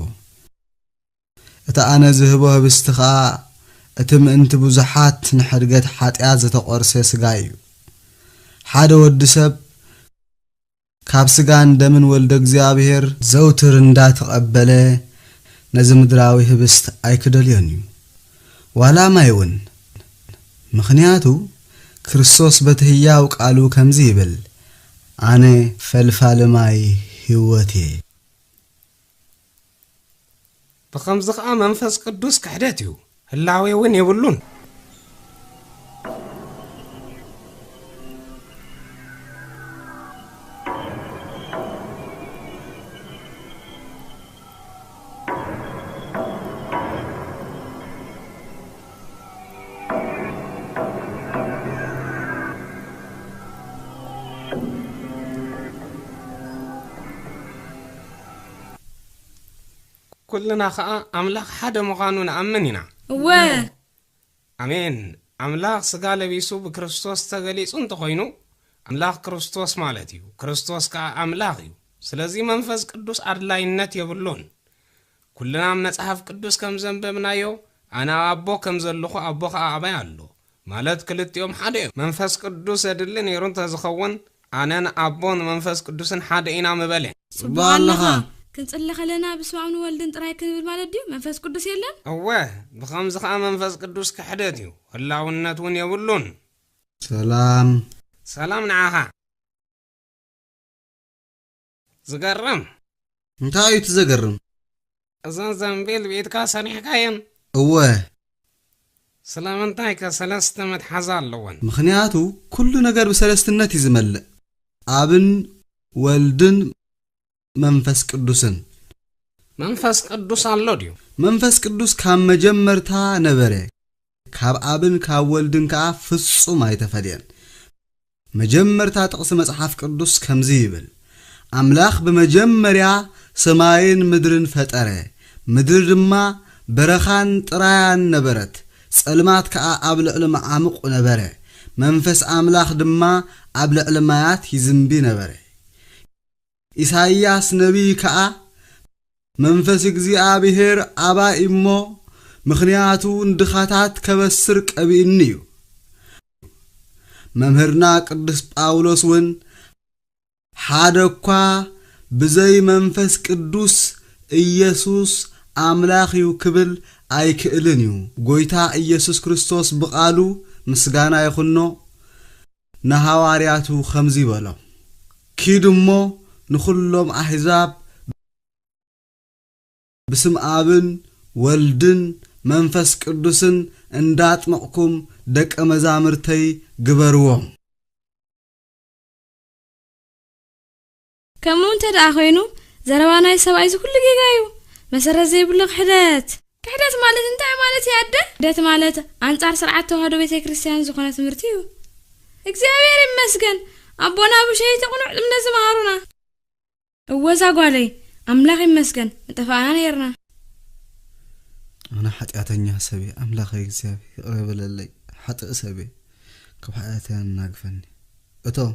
እቲ ኣነ ዝህቦ ህብስቲ ከዓ እቲ ምእንቲ ብዙሓት ንሕድገት ሓጢኣት ዝተቆርሰ ስጋ እዩ ሓደ ወዲ ሰብ ካብ ስጋን ደምን ወልደ እግዚአብሔር ዘውትር እንዳተቀበለ ነዚ ምድራዊ ህብስት ኣይክደልዮን እዩ ዋላ ማይውን ምኽንያቱ ክርስቶስ በትህያው ቃሉ ከምዚ ይብል ኣነ ፈልፋል ማይ ህይወት ብኸምዚ ከዓ መንፈስ ቅዱስ ክሕደት እዩ ህላዌ እውን የብሉን كلنا خا أملاك حدا مغانون أمننا أمين أملاك سقال بيسو بكريستوس تغليس انت خوينو أملاك كريستوس مالتيو كريستوس كا أملاكيو سلازي منفس قدوس أرلاينات يبلون كلنا مصحف قدوس كم زنببنايو أنا أبو كم زلخو أبو خا أبا يالو مالت كلت يوم حدا منفس قدوس يدلني يرون تزخون أنا أبون منفس قدوسن حدا إنا مبالي سبحان الله كنصلخ لنا بسمعون ولدن طراي كنبل مالت ديو منفس قدوس يلن اوه بخمس خا منفس قدوس كحدتيو هلاونات ون يبلون سلام نعاها زقرم انتايو تزقرم أزان زنبيل بيتكا سنيح كاين سلام انتاي كسلسة متحزال لون مخنياتو كل نجار بسلستنات يزمل ابن ولدن منفس قدوسن منفس قدوس اللوديو منفس قدوس كام مجمرتا نبره كاب ابن كاب ولدن كا فصوم ايتفدين مجمرتا تقس مصحف قدوس كمزي يبل أملاخ بمجمريا سماين مدرن فتره مدر دما برخان طرايان نبرت صلمات كا ابل علم عمق نبره منفس أملاخ دما ابل علمات يزنبي نبره إساياس نبي كا منفس እግዚአብሔር አባ ኢሞ ምክንያቱ እንድኻታት ከበስር ቀቢንዩ መምህርና ቅዱስ ጳውሎስ ወን ሓደኳ ብዘይ መንፈስ ቅዱስ ኢየሱስ አምላኽዩ ክብል አይክእልንዩ ጎይታ ኢየሱስ ክርስቶስ በቃሉ ምስጋና ይኹኖ ነሐዋርያቱ ኸምዚ በለው ኪድሞ ንኹሎም አሕዛብ بسم آبن ولدن منفس قدوسن انداتمقكم دك مزامرتي قبروهم كمون تدع خوينو زروانا يسوائز كل جيجايو مسر زيب لك حدات كحدات مالت انتاي مالت ياده حدات مالت انصار سرعته هادو بيت كريستيان زخونه تمرتيو اكزابير يمسكن ابونا ابو شي تقنع من زمهارونا وزا قالي أملاخ مسكن اتفقنا نيرنا أنا حتى سبي أملاخ يكسب قريب للي حتى سبي كم حياتي ناقفني أتو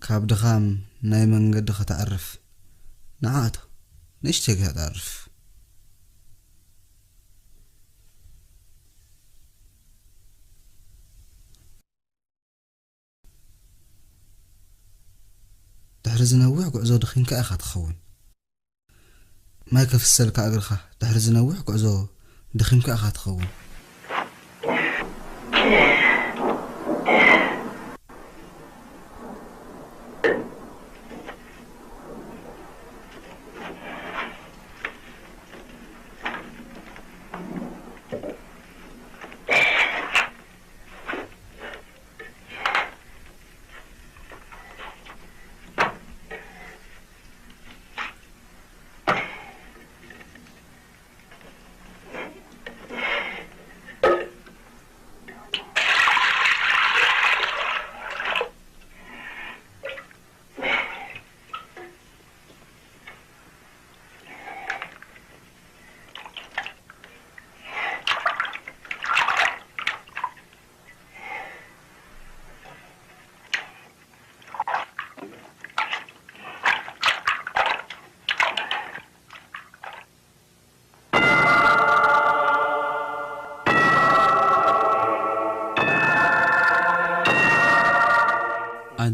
كاب دخام نايمن قد تعرف نعاتو نشتاق تعرف دحرزنا وح قعزو دخين كأخا تخون ما يكف السلك أقرخه دحرزنا وح قعزو دخين كأخا تخون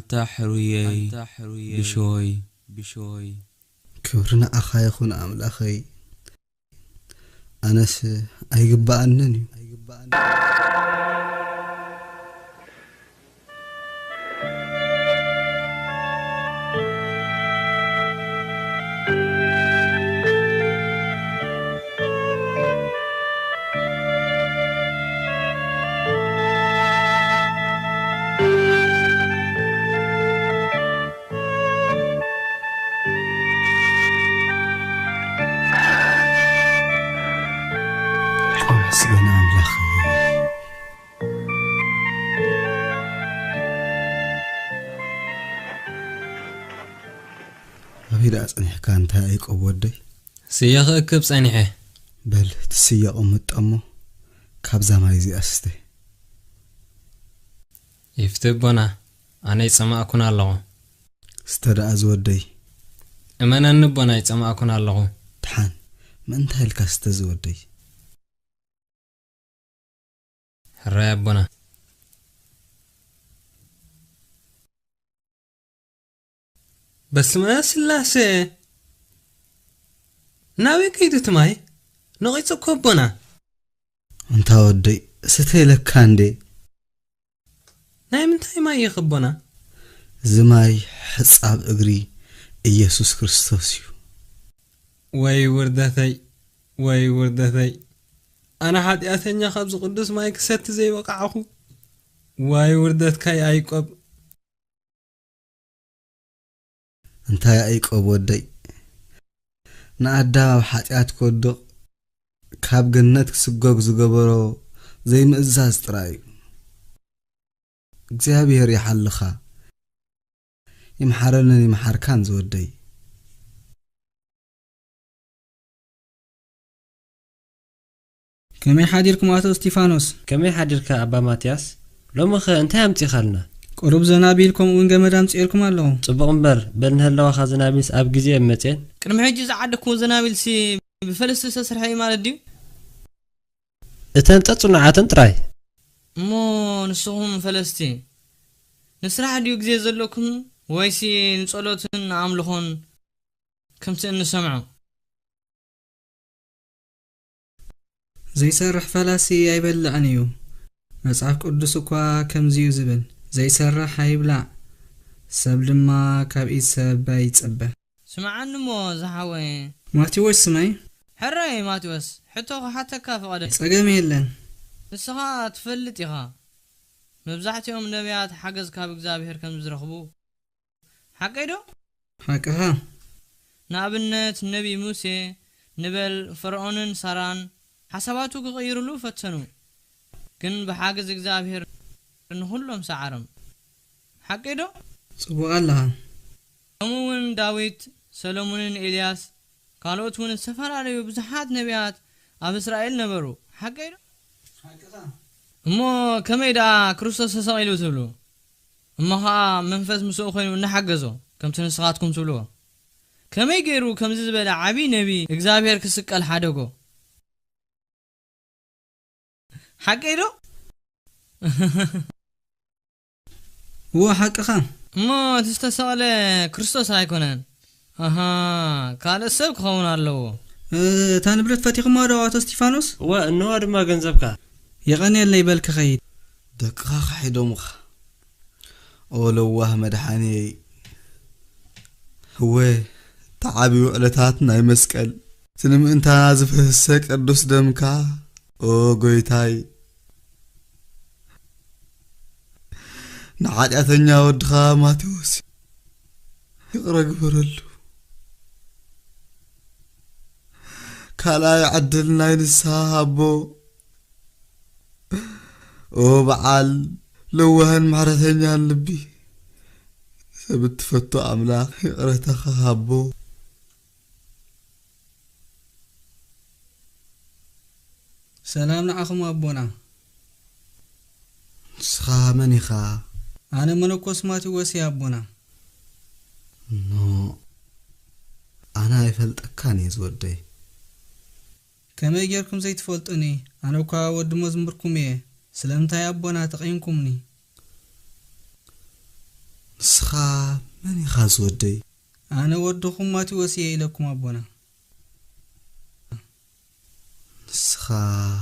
أنت حرويي بشوي كبرنا أخاي يخون أمل أخي أنس أيقبأنني سبنا أملاخ أبي لا أصنع كان تايق أودي سيخكب صنيحه بل تسيقم مطمو كابزا مايزي أستي يفتبنا أنا يسمع أكون الله استدعى أزودي أمانا نبنا يسمع أكون الله تحان ما انت هلك استزودي ربنا بس ما سلاسة ناوي كيدو تماي نغيصو كوبنا انت ودي ستي لك كاندي ناي من تاي ما يخبنا زماي حصاب اغري ኢየሱስ ክርስቶስ እዩ ወይ ወርደተይ ኣነ ሓጢኣተኛ ካብ ዝቅዱስ ማይ ክሰቲ ዘይወቃዕኹ ወይ ወርደትካይ ኣይቆብ እንታይ ኣይቆብ ወደይ ንኣዳም ኣብ ሓጢኣት ክወድቕ ካብ ገነት ክስጎግ ዝገበሮ ዘይምእዛዝ ጥራይ እዩ እግዚአብሔር ይሓልኻ يمحرنني محركان زودي كمي حاديركم أتو ستيفانوس كمي حاديرك أبا ماتياس لو مخ أنت هم تخلنا قرب زنابيلكم وين جمدام تسيركم الله صبغ مبر بن هلا واخا زنابيل أب جزء متين كرم حجي زعدكم زنابيل سي بفلس سرحي مالدي أنت تصنع تنتراي مو نسوهم فلسطين نسرح ديو جزء زلكم ويسي نصلوتن عاملخون كم سنسمعوا زي سرح فلاسي يبلعنيو مصحف قدس كوا كم زيو زبل زي سرح يبلع سب لما كاب يسب يصبه سمعن مو زحوي ماتيوس سمعي حراي ماتيوس حتى حتى كاف قد صقم يلن نسخا تفلت يخا مبزحتهم نبيات حجز كاب እግዚአብሔር كم زرخبو حقيدو حقها نابنت نبي موسى نبل فرعون ساران حساباتو غيرلو فتنو كن بحاجز እግዚአብሔር انهم سعرم حقيدو صبوا الله سلمون داويد سلمون إلياس قالوا تون السفر على بزحات نبيات اب اسرائيل نبرو حقيدو حقها مو كميدا كريستوس سايلو تبلو مها منفس مسو خينو نحجزو كم تنسخاتكم تبلو كم يغيرو كم زبل عبي نبي እግዚአብሔር كسقل حدغو حقيدو هو حقها ما تستسال كريستوس هيكونن اها قال سب خون الله تنبرت فتيق ما دو ستيفانوس وانه ما غنزبكا يغني اللي بالك خيد دقاق حيدومخ أولوه مدحاني هو تعبي وعلتاتنا يمسكل سنم انت نازف السك الدوس دمكا او قويتاي نعاد أثنيا ودخا ما توسي يقرق برلو كالا يعدلنا ينساها او بعال لوهن معرثنيا لبي سبت فتو أملاك يقرأتها خابو سلام لأخم أبونا سخا مني خا أنا منو سماتي وسي أبونا نو أنا يفلت أكاني زودي كما يجيركم زي تفلتني أنا وكا ود مزمركم إيه سلامتا أبونا تقينكمني سخا مني خا زودي أنا ودكم ماتي وسي لكم أبونا سخا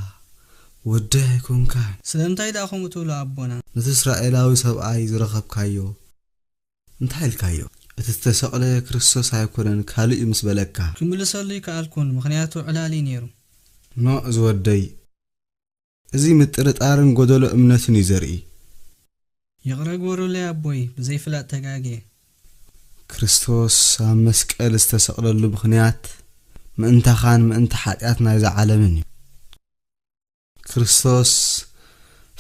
ودي يكون كان سلامتا يداخم تولو أبونا نت إسرائيلاوي سبعي زرخب كايو انتهي الكايو اتستسأل كريستوس هيكونن كالي مسبلكا كمل صلي كالكون مخنياتو علالي نيرو نو زودي ازي مترطارن غدلو امنتن يزري يغرق ورو لي ابوي بزي فلات تغاغي كريستوس مسقل استسقللو بخنيات ما انت خان ما انت حاتياتنا يز عالمني كريستوس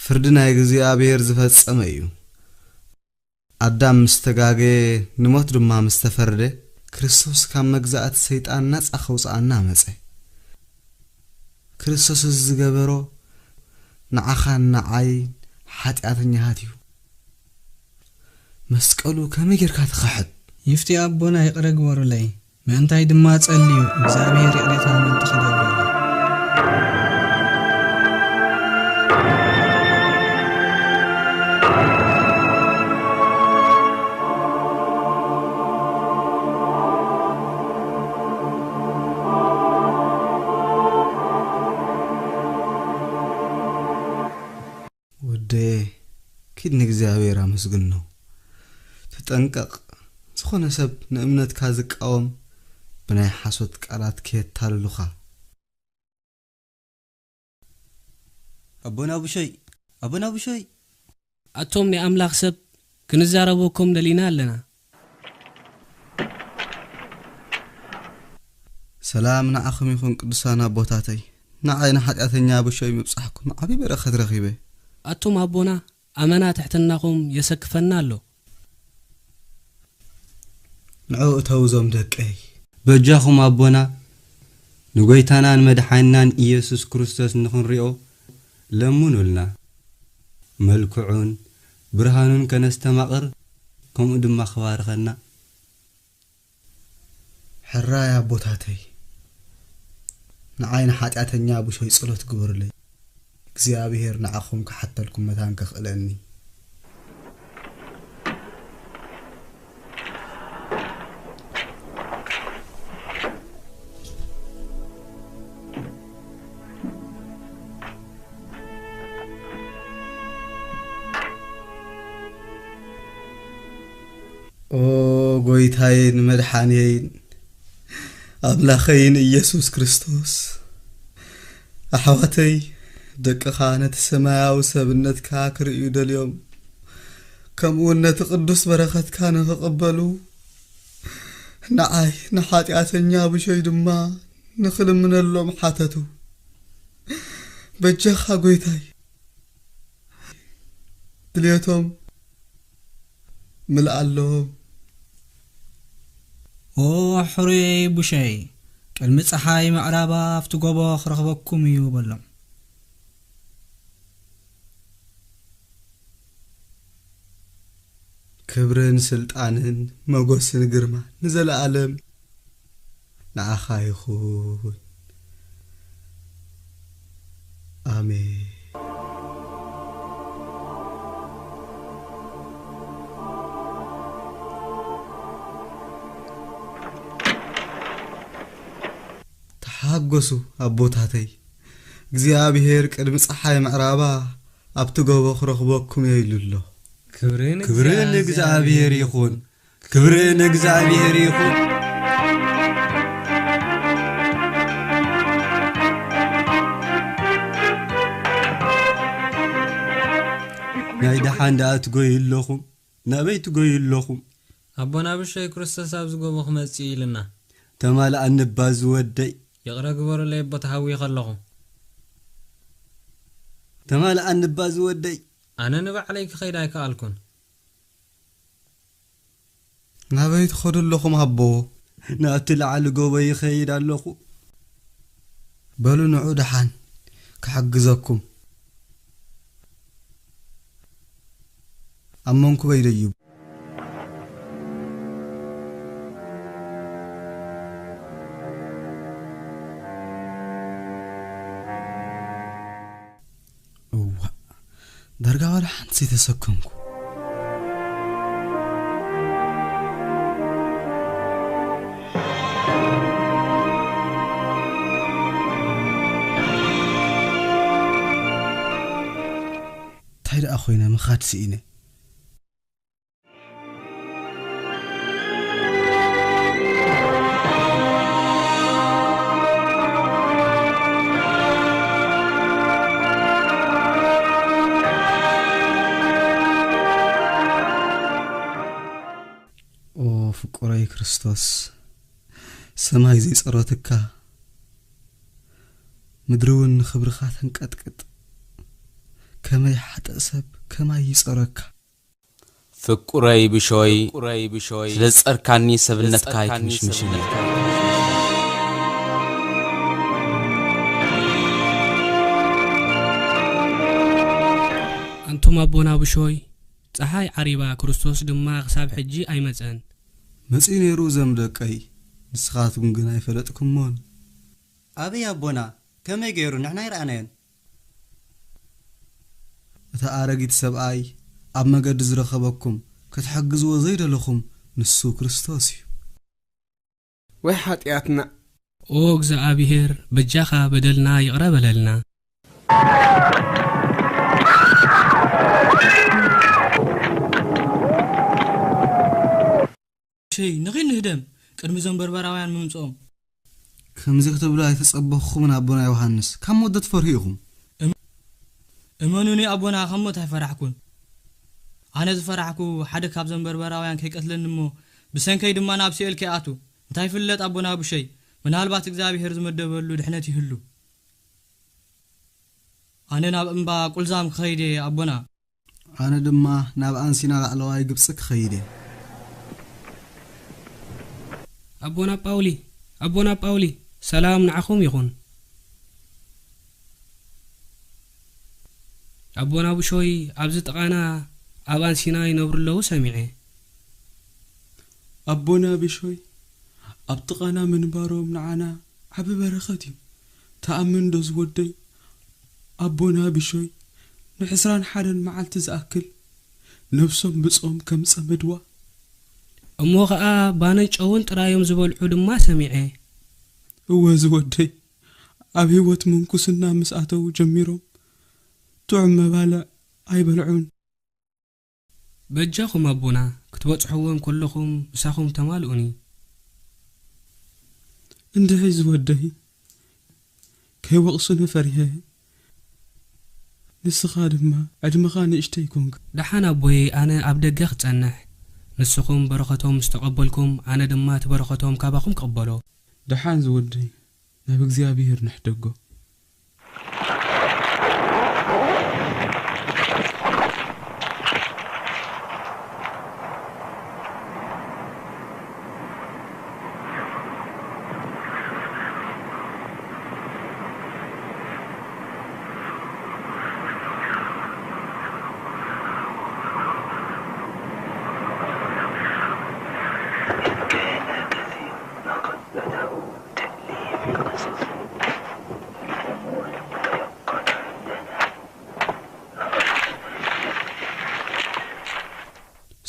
فردنا እግዚአብሔር ዝፈጸመ እዩ አዳም መስተጋገ ንሞት ድማ መስተፈርደ ክርስቶስ ካብ መግዛእት ሰይጣን ነፃ ኸውፅኣና መፀ ክርስቶስ ዝገበሮ ንዓኻን ንዓይን ሓጢኣተኛሃት እዩ መስቀሉ ከመይ ጌርካ ትኸሕድ ይፍቲ ኣቦና ይቕረ ግበሩለይ ምእንታይ ድማ ጸልዩ እግዚአብሔር ይቕሬታ ምን ትኽደሉ ኪድ ንእግዚአብሔር ኣመስግን ነው ተጠንቀቕ ዝኾነ ሰብ ንእምነትካ ዝቃወም ብናይ ሓሶት ቃላት ከየታልሉኻ ኣቦና ቡሾይ ኣቶም ናይ ኣምላኽ ሰብ ክንዛረበኩም ደሊና ኣለና ሰላም ንዓኹም ይኹን ቅዱሳን ኣቦታተይ ንዓይና ሓጢኣተኛ ቡሾይ ምብጻሕኩም ዓብይ በረኸት ረኺበ ኣቶም ኣቦና ኣመና ትሕትናኹም የሰክፈና ኣሎ ንዑ እተውዞም ደቀይ በጃኹም ኣቦና ንጎይታናን መድሓኒናን ኢየሱስ ክርስቶስ ንኽንሪኦ ለሙኑልና መልክዑን ብርሃኑን ከነስተማቕር ከምኡ ድማ ኽባርኸና ሕራይ ኣቦታተይ ንዓይና ሓጢኣተኛ ቡሾይ ጸሎት ግበሩለይ እግዚአብሔር ንዓኹም ክሓተልኩም መታን ክኽእለኒ ኦ ጎይታዬን መድሓኒየይን ኣምላኸይን ኢየሱስ ክርስቶስ ኣሕዋተይ ደቅኻ ነቲ ሰማያዊ ሰብነትካ ክርእዩ ደልዮም ከምኡውን ነቲ ቅዱስ በረኸትካ ንኽቕበሉ ንዓይ ንሓጢኣተኛ ቡሾይ ድማ ንኽልምነሎም ሓተቱ በጀኻ ጎይታይ ድልየቶም ምልኣለዎም ኦ ሕሩየይ ቡሸይ ቅድሚ ፀሓይ ምዕራባ ኣብቲ ጎቦ ክረኽበኩም እዩ በሎም ክብርን ስልጣንን መጎስን ግርማ ንዘለዓለም ንዓኻ ይኹን አሜን ተሓገሱ ኣቦታተይ እግዚአብሔር ቅድሚ ፀሓይ ምዕራባ ኣብቲ ጎቦ ክረኽበኩም ይብሉሎ ክብርን እግዚአብሔር ይኹን ክብርን እግዚአብሔር ይኹን ናይ ደሓን ዳኣ ትጎይለኹም ናበይ ትጎይለኹም ኣቦና ብሸይ ክርስቶስ ኣብ ዝጎቦ ክመጽእ ኢልና ተማልኣኒ ባ ዝወደይ ይቕረ ግበሩለይ ኣቦ ተሃዊ ከለኹ ተማልኣኒ ባ ዝወደይ ኣነ ንባዕለይ ክኸይድ ኣይከኣልኩን ናበይ ትኸዱ ኣለኹም ኣቦ ናብቲ ላዕሊ ጎቦ ይኸይድ ኣለኹ በሉ ንዑ ደሓን ክሕግዘኩም ኣብ መንኩበይ ደይቡ ዳርጋ ወላ ሓንቲ ዘይተሰከምኩ እንታይ ደኣ ኮይነ ምኻድ ስኢነ ፍቁረይ ክርስቶስ ሰማይ ዘይጸሮትካ ምድሩውን ንኽብርኻ ተንቀጥቅጥ ከመይ ሓጠእ ሰብ ከማይ ይጸረካ ፍቁረይ ብሾይ ስለጸርካኒ ሰብነትካይ ትምሽምሽኒ አንቱም አቦና ብሾይ ፀሐይ ዓሪባ ክርስቶስ ድማ ክሳብ ሕጂ ኣይመፀን መጺኔሩ ዘምደቀይ ንስኻትኩም ግን ኣይፈለጥኩሞን أبي أبونا كم يجيرون نحن يرأنين እታ ኣረጊት ሰብኣይ ኣብ መገዲ ዝረኸበኩም ክትሕግዝዎ ዘይደለኹም ንሱ ክርስቶስ እዩ ወይ ሓጢኣትና ኦ እግዚአብሔር በጃኻ በደልና ይቕረበለልና شي نغين نهدم ቅድሚ ዘንበርበራውያን ምምጾም ከምዚ ክትብሉ ኣይተጸበኹምን ኣቦና ዮሐንስ ካብ ሞት ትፈርሂኹም እመኑኒ ኣቦና ከም ሞት ኣይፈራሕኩን ኣነ ዝፈራሕኩ ሓደ ካብ ዘንበርበራውያን ከይቀትለኒ እሞ ብሰንከይ ድማ ናብ ሲኦል ከይኣቱ እንታይ ፍለጥ ኣቦና ብሸይ ምናልባት እግዚአብሔር ዝመደበሉ ድሕነት ይህሉ ኣነ ናብ እምባ ቁልዛም ክኸይደ ኣቦና ኣነ ድማ ናብ አንሲና ላዕለዋይ ግብጽ ክኸይደ أبونا باولي سلام نعخم يخون أبونا بشوي أبزت أنا أبان سيناي نبر له سمعي أبونا بشوي أبتقنا من باروم نعنا عب برختي تأمن دوز ودي أبونا بشوي نحسران حدا معال تزأكل نفسهم بصوم كم صمدوا أموغا بانج أون ترايم زبال عدم ما سمعي هو زودي أبي وات منكسنا مسأتو جميرهم تعم بالا أي بلعون بجاكم أبونا كتبصحوهم كلكم مساكم تمالوني اندهي زودي كي وقصنا فريه نسخادم ما أجمخاني اشتيكونك دحانا بوي أنا أبدأ تنح نسخهم بركتهم استقبلكم أنا دمات بركتهم كاباكم قبلوا دحان زودي نبي እግዚአብሔር نحتاجه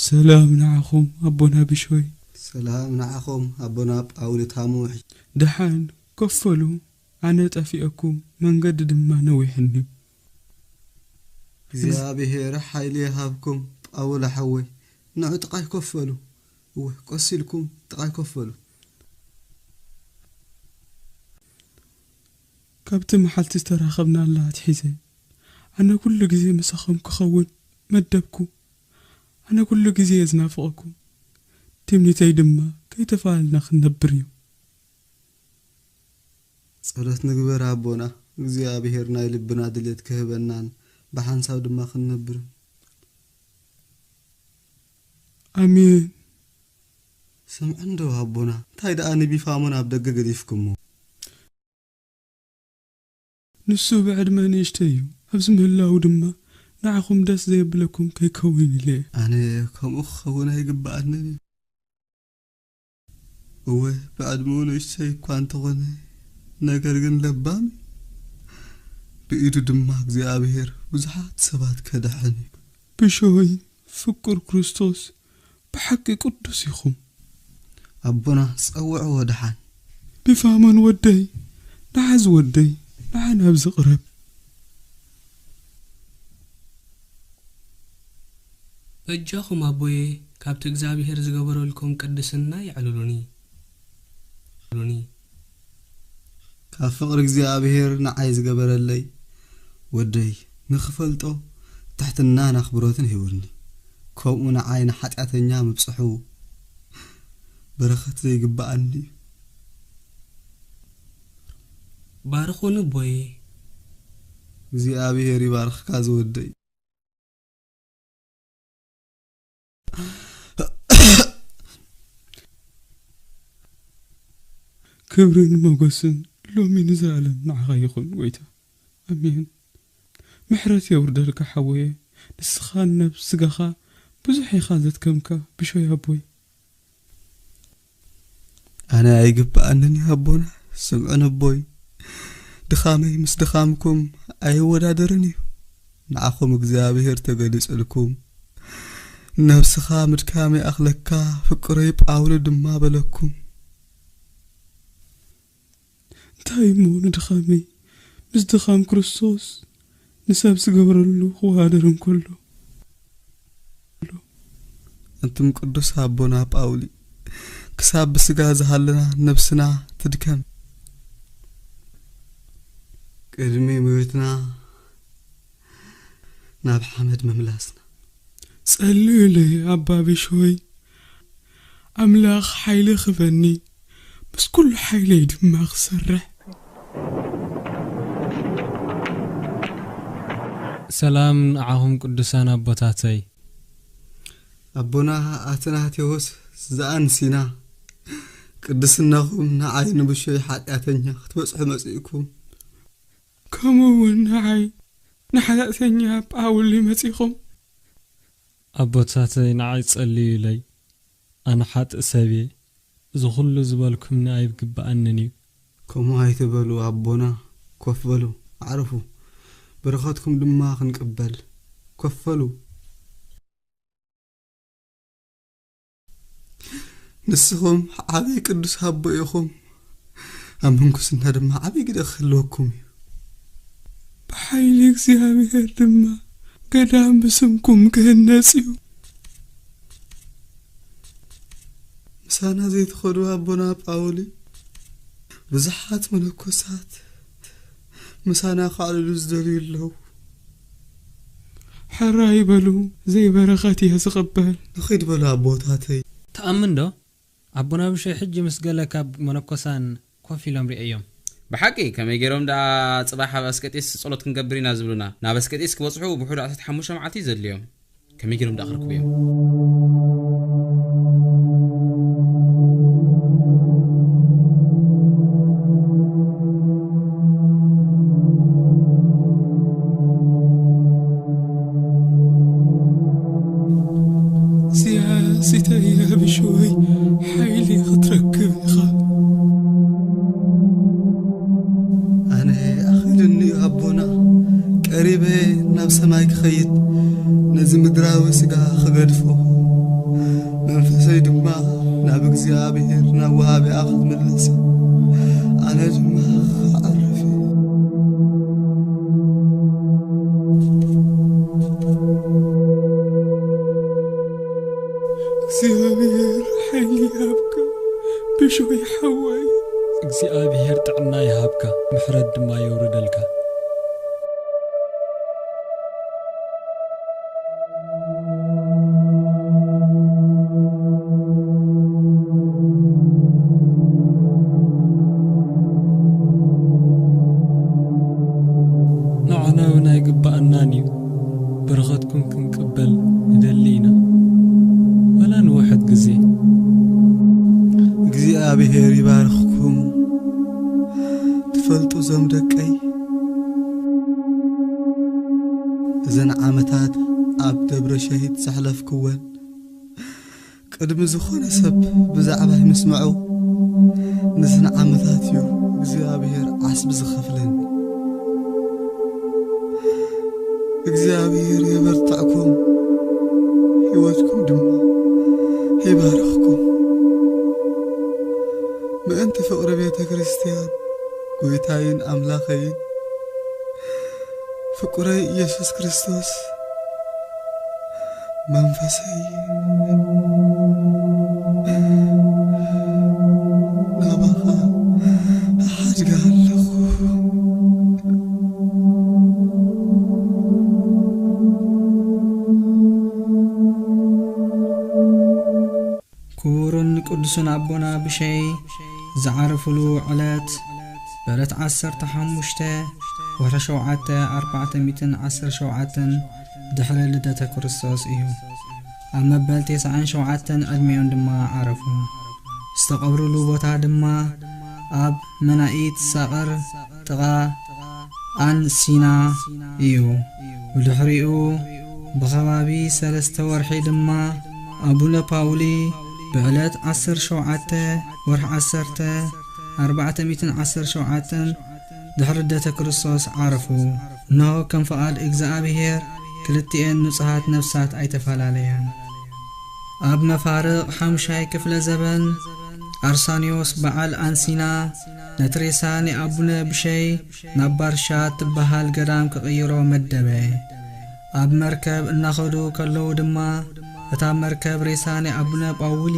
سلام نعخم أبونا بشوي سلام نعخم أبونا باولي تاموح دحان كفلوا أنا تفيئكم من قد ما نويحني እግዚአብሔር ኃይል ይሃብኩም باول حوي نعو تقاي كفلوا وقسلكم تقاي كفلوا كابت محل تستراخبنا الله تحيزي أنا كل جزي مسخم كخون مدبكم أنا كل جزي يزنافقكم تمني تيدما كي تفعلنا خنبريو صلت نقبر أبونا እግዚአብሔር ናይ ልብና ድሌት ክህበናን በሐንሳው ድማ خنبر آمين سمعن دو أبونا تايد أنا بفهمون أبدأ قديفكم نسو بعد ما نشتيو أبسم الله ودما نعخم داس زي بلكم كي كوين ليه أنا كم أخونا يقبعني هو بعد ما نشتي كوانت غني نقرقن لبامي بإيدو دماغ زي أبيهر وزحات سبات كدحني بشوي فكر كريستوس بحق قدس يخم أبونا صوع ودحان بفهمن ودي نعز ودي نعن أبز قرب بجاكم أبوي كابت እግዚአብሔር ዝገበሮ لكم ቅድስና يعللوني كفقر እግዚአብሔር نعاي ዝገበረለይ ودي نخفلطو تحتنا نخبروتن هيورني كومو نعاي نحاتياتኛ مبصحو برخت زي يقبعني بارخوني بوي እግዚአብሔር ይባርክ ካዝ ወደይ ክብርን ሞገስን ሎሚ ንዘለዓለም ንዓኻ ይኹን ጎይታ ኣሜን። ምሕረት የውርደልካ ሓወየ ንስኻ ነብስ ስጋኻ ብዙሕ ኢኻ ዘትከምካ ብሾይ ኣቦይ ኣነ ኣይግባኣንን ኣቦና ስምዑን ኣቦይ ድኻመይ ምስ ድኻምኩም ኣይወዳደርን እዩ ንዓኹም እግዚኣብሔር ተገሊጹልኩም ነብስኻ ምድካመይ ኣኽለካ ፍቅረይ ጳውሎ ድማ በለኩም እንታይ ሞ ንድኻመይ ምስ ድኻም ክርስቶስ ንሰብ ዝገብረሉ ክወዳደርን ከሎ أنتم قدوس أبونا باولي كساب بسجا زهلنا نفسنا تدكم كرمي موتنا ناب حمد مملاسنا سألوا لي أبا بشوي أملاخ حيلي خفني بس كل حيلي دماغ سرح سلام عهم قدسان أبوتاتي أبونا أتنا تيوس زان سينا قدسناهم نعين بشوي حقاتنيا تبصح مسيكم كمون نعي نحلاتنيا باولي مسيكم أبوتاتي نعي تسألي لي أنا حات أسابي زخل زبالكم نايب قبأنني كم هاي تبلو أبونا كفلو عرفوا برخاتكم دماغ نقبل كفلوا نسخهم عبي قدس هبو يخم أمهنكو سنها دماغ عبي قد أخلوكم بحيلك زيابي هردماغ قدام بسمكم كهناسيو مسانا زيت خدوا أبونا باولي بزحات ملكوسات مسانا خالد زدري له حراي بلو زي برغاتي هزقبال نخيد بلا أبوتاتي تأمن دو أبونا بشي حج مسقلك ملكوسان كوفي لهم رئيهم بحقي كما يجرون دا صباح بسكتيس صلوت كنقبرينا زبلنا نا بسكتيس كبصحو بحور عسات حموشة معتي زد اليوم كما يجرون دا آخركم بيهم سياسي بشوي حيلي خطركب خا أنا أخذني أبونا قريبة نفس ما يخيط نزم دراوي سجا خقدفو منفسي دما نابك زيابير نوابي أخذ ملسي أنا دما عرفي እግዚአብሔር ኃይል ይሃብካ ብሾይ ሓዋይ እግዚአብሔር ጥዕና ይሃብካ ምሕረት ድማ ይውርደልካ ንዓና እውን ኣይግባአናን እዩ በረኸትኩም ክንቅበል ንደሊና ولا نوحد قزي እግዚአብሔር ይባርኽኩም ትፈልጡ ዘምደቀይ እዘን ዓመታት ኣብ ደብረ ሸሂድ ዘሕለፍክወን ቅድሚ ዝኾነ ሰብ ብዛዕባ ይምስምዑ ነዘን ዓመታት እዩ እግዚአብሔር ዓስቢ ዝኸፍለን እግዚአብሔር የበርታዕኩም ሕይወትኩም ድማ يبارككم بأنت فقر بيت كريستيان قويتاين أملاخين فقر يسوس كريستوس منفسي نبخا حاج قال لخو كورن قدسنا أبونا بشي زعرفلو علات بلت 15 ورشوعات 410 10 دحر لدة كريستوس إيو ኣብ መበል 97 ዕድሜኦም ድማ ዓረፉ ዝተቐብሩሉ ቦታ ድማ ኣብ መናኢት ሳቐር ጥቓ አንሲና እዩ ብድሕሪኡ ብኸባቢ 3 ወርሒ ድማ አቡነ ፓውሊ ብዕለት 17 ወርሒ 10 417 ድሕሪ ልደተ ክርስቶስ ዓረፉ እነሆ ከም ፈቃድ እግዚአብሔር ክልቲአን ንጹሃት ነፍሳት ኣይተፈላለያን ኣብ መፋርቕ 5 ክፍለ ዘበን አርሳኒዮስ በዓል አንሲና ነትሬሳ ንአቡነ ብሸይ ናብ ባርሻ ትበሃል ገዳም ክቕይሮ መደበ ኣብ መርከብ እናኸዱ ከለዉ ድማ እታ መርከብ ሬሳ ንአቡነ ጳውሊ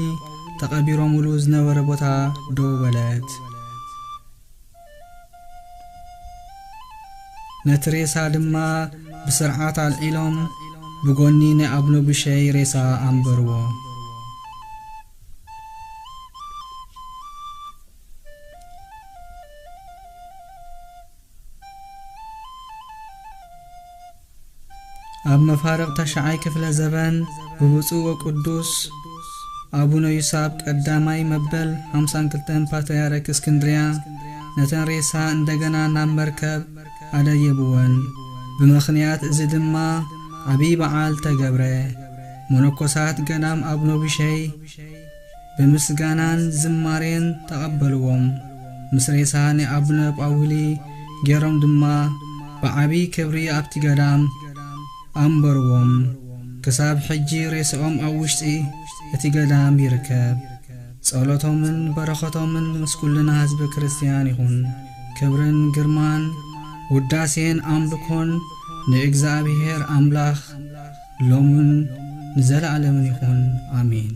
ተቐቢሮሙሉ ዝነበረ ቦታ ደው በለት ነትሬሳ ድማ ብስርዓት አልዒሎም ብጎኒ ንአቡነ ብሸይ ሬሳ አንበርዎ ኣብ መፋርቕ ተሻዓይ ክፍለ ዘበን ብብፁዕ ወቅዱስ አቡነ ይሳብ ቀዳማይ መበል 52 ፓትርያርክ እስክንድርያ ነተን ሬሳ እንደገና ናብ መርከብ አደየብወን ብምኽንያት እዚ ድማ ዓብይ በዓል ተገብረ መነኮሳት ገዳም አቡነ ብሸይ ብምስጋናን ዝማሬን ተቐበልዎም ምስ ሬሳ ንአቡነ ጳውሊ ገይሮም ድማ ብዓብይ ክብሪ ኣብቲ ገዳም አንበርዎም ክሳብ ሕጂ ሬሳኦም ኣብ ውሽጢ እቲ ገዳም ይርከብ ጸሎቶምን በረኸቶምን ምስ ኩልና ህዝቢ ክርስቲያን ይኹን ክብርን ግርማን ውዳሴን አምልኮን ንእግዚአብሔር አምላኽ ሎምን ንዘለዓለምን ይኹን አሜን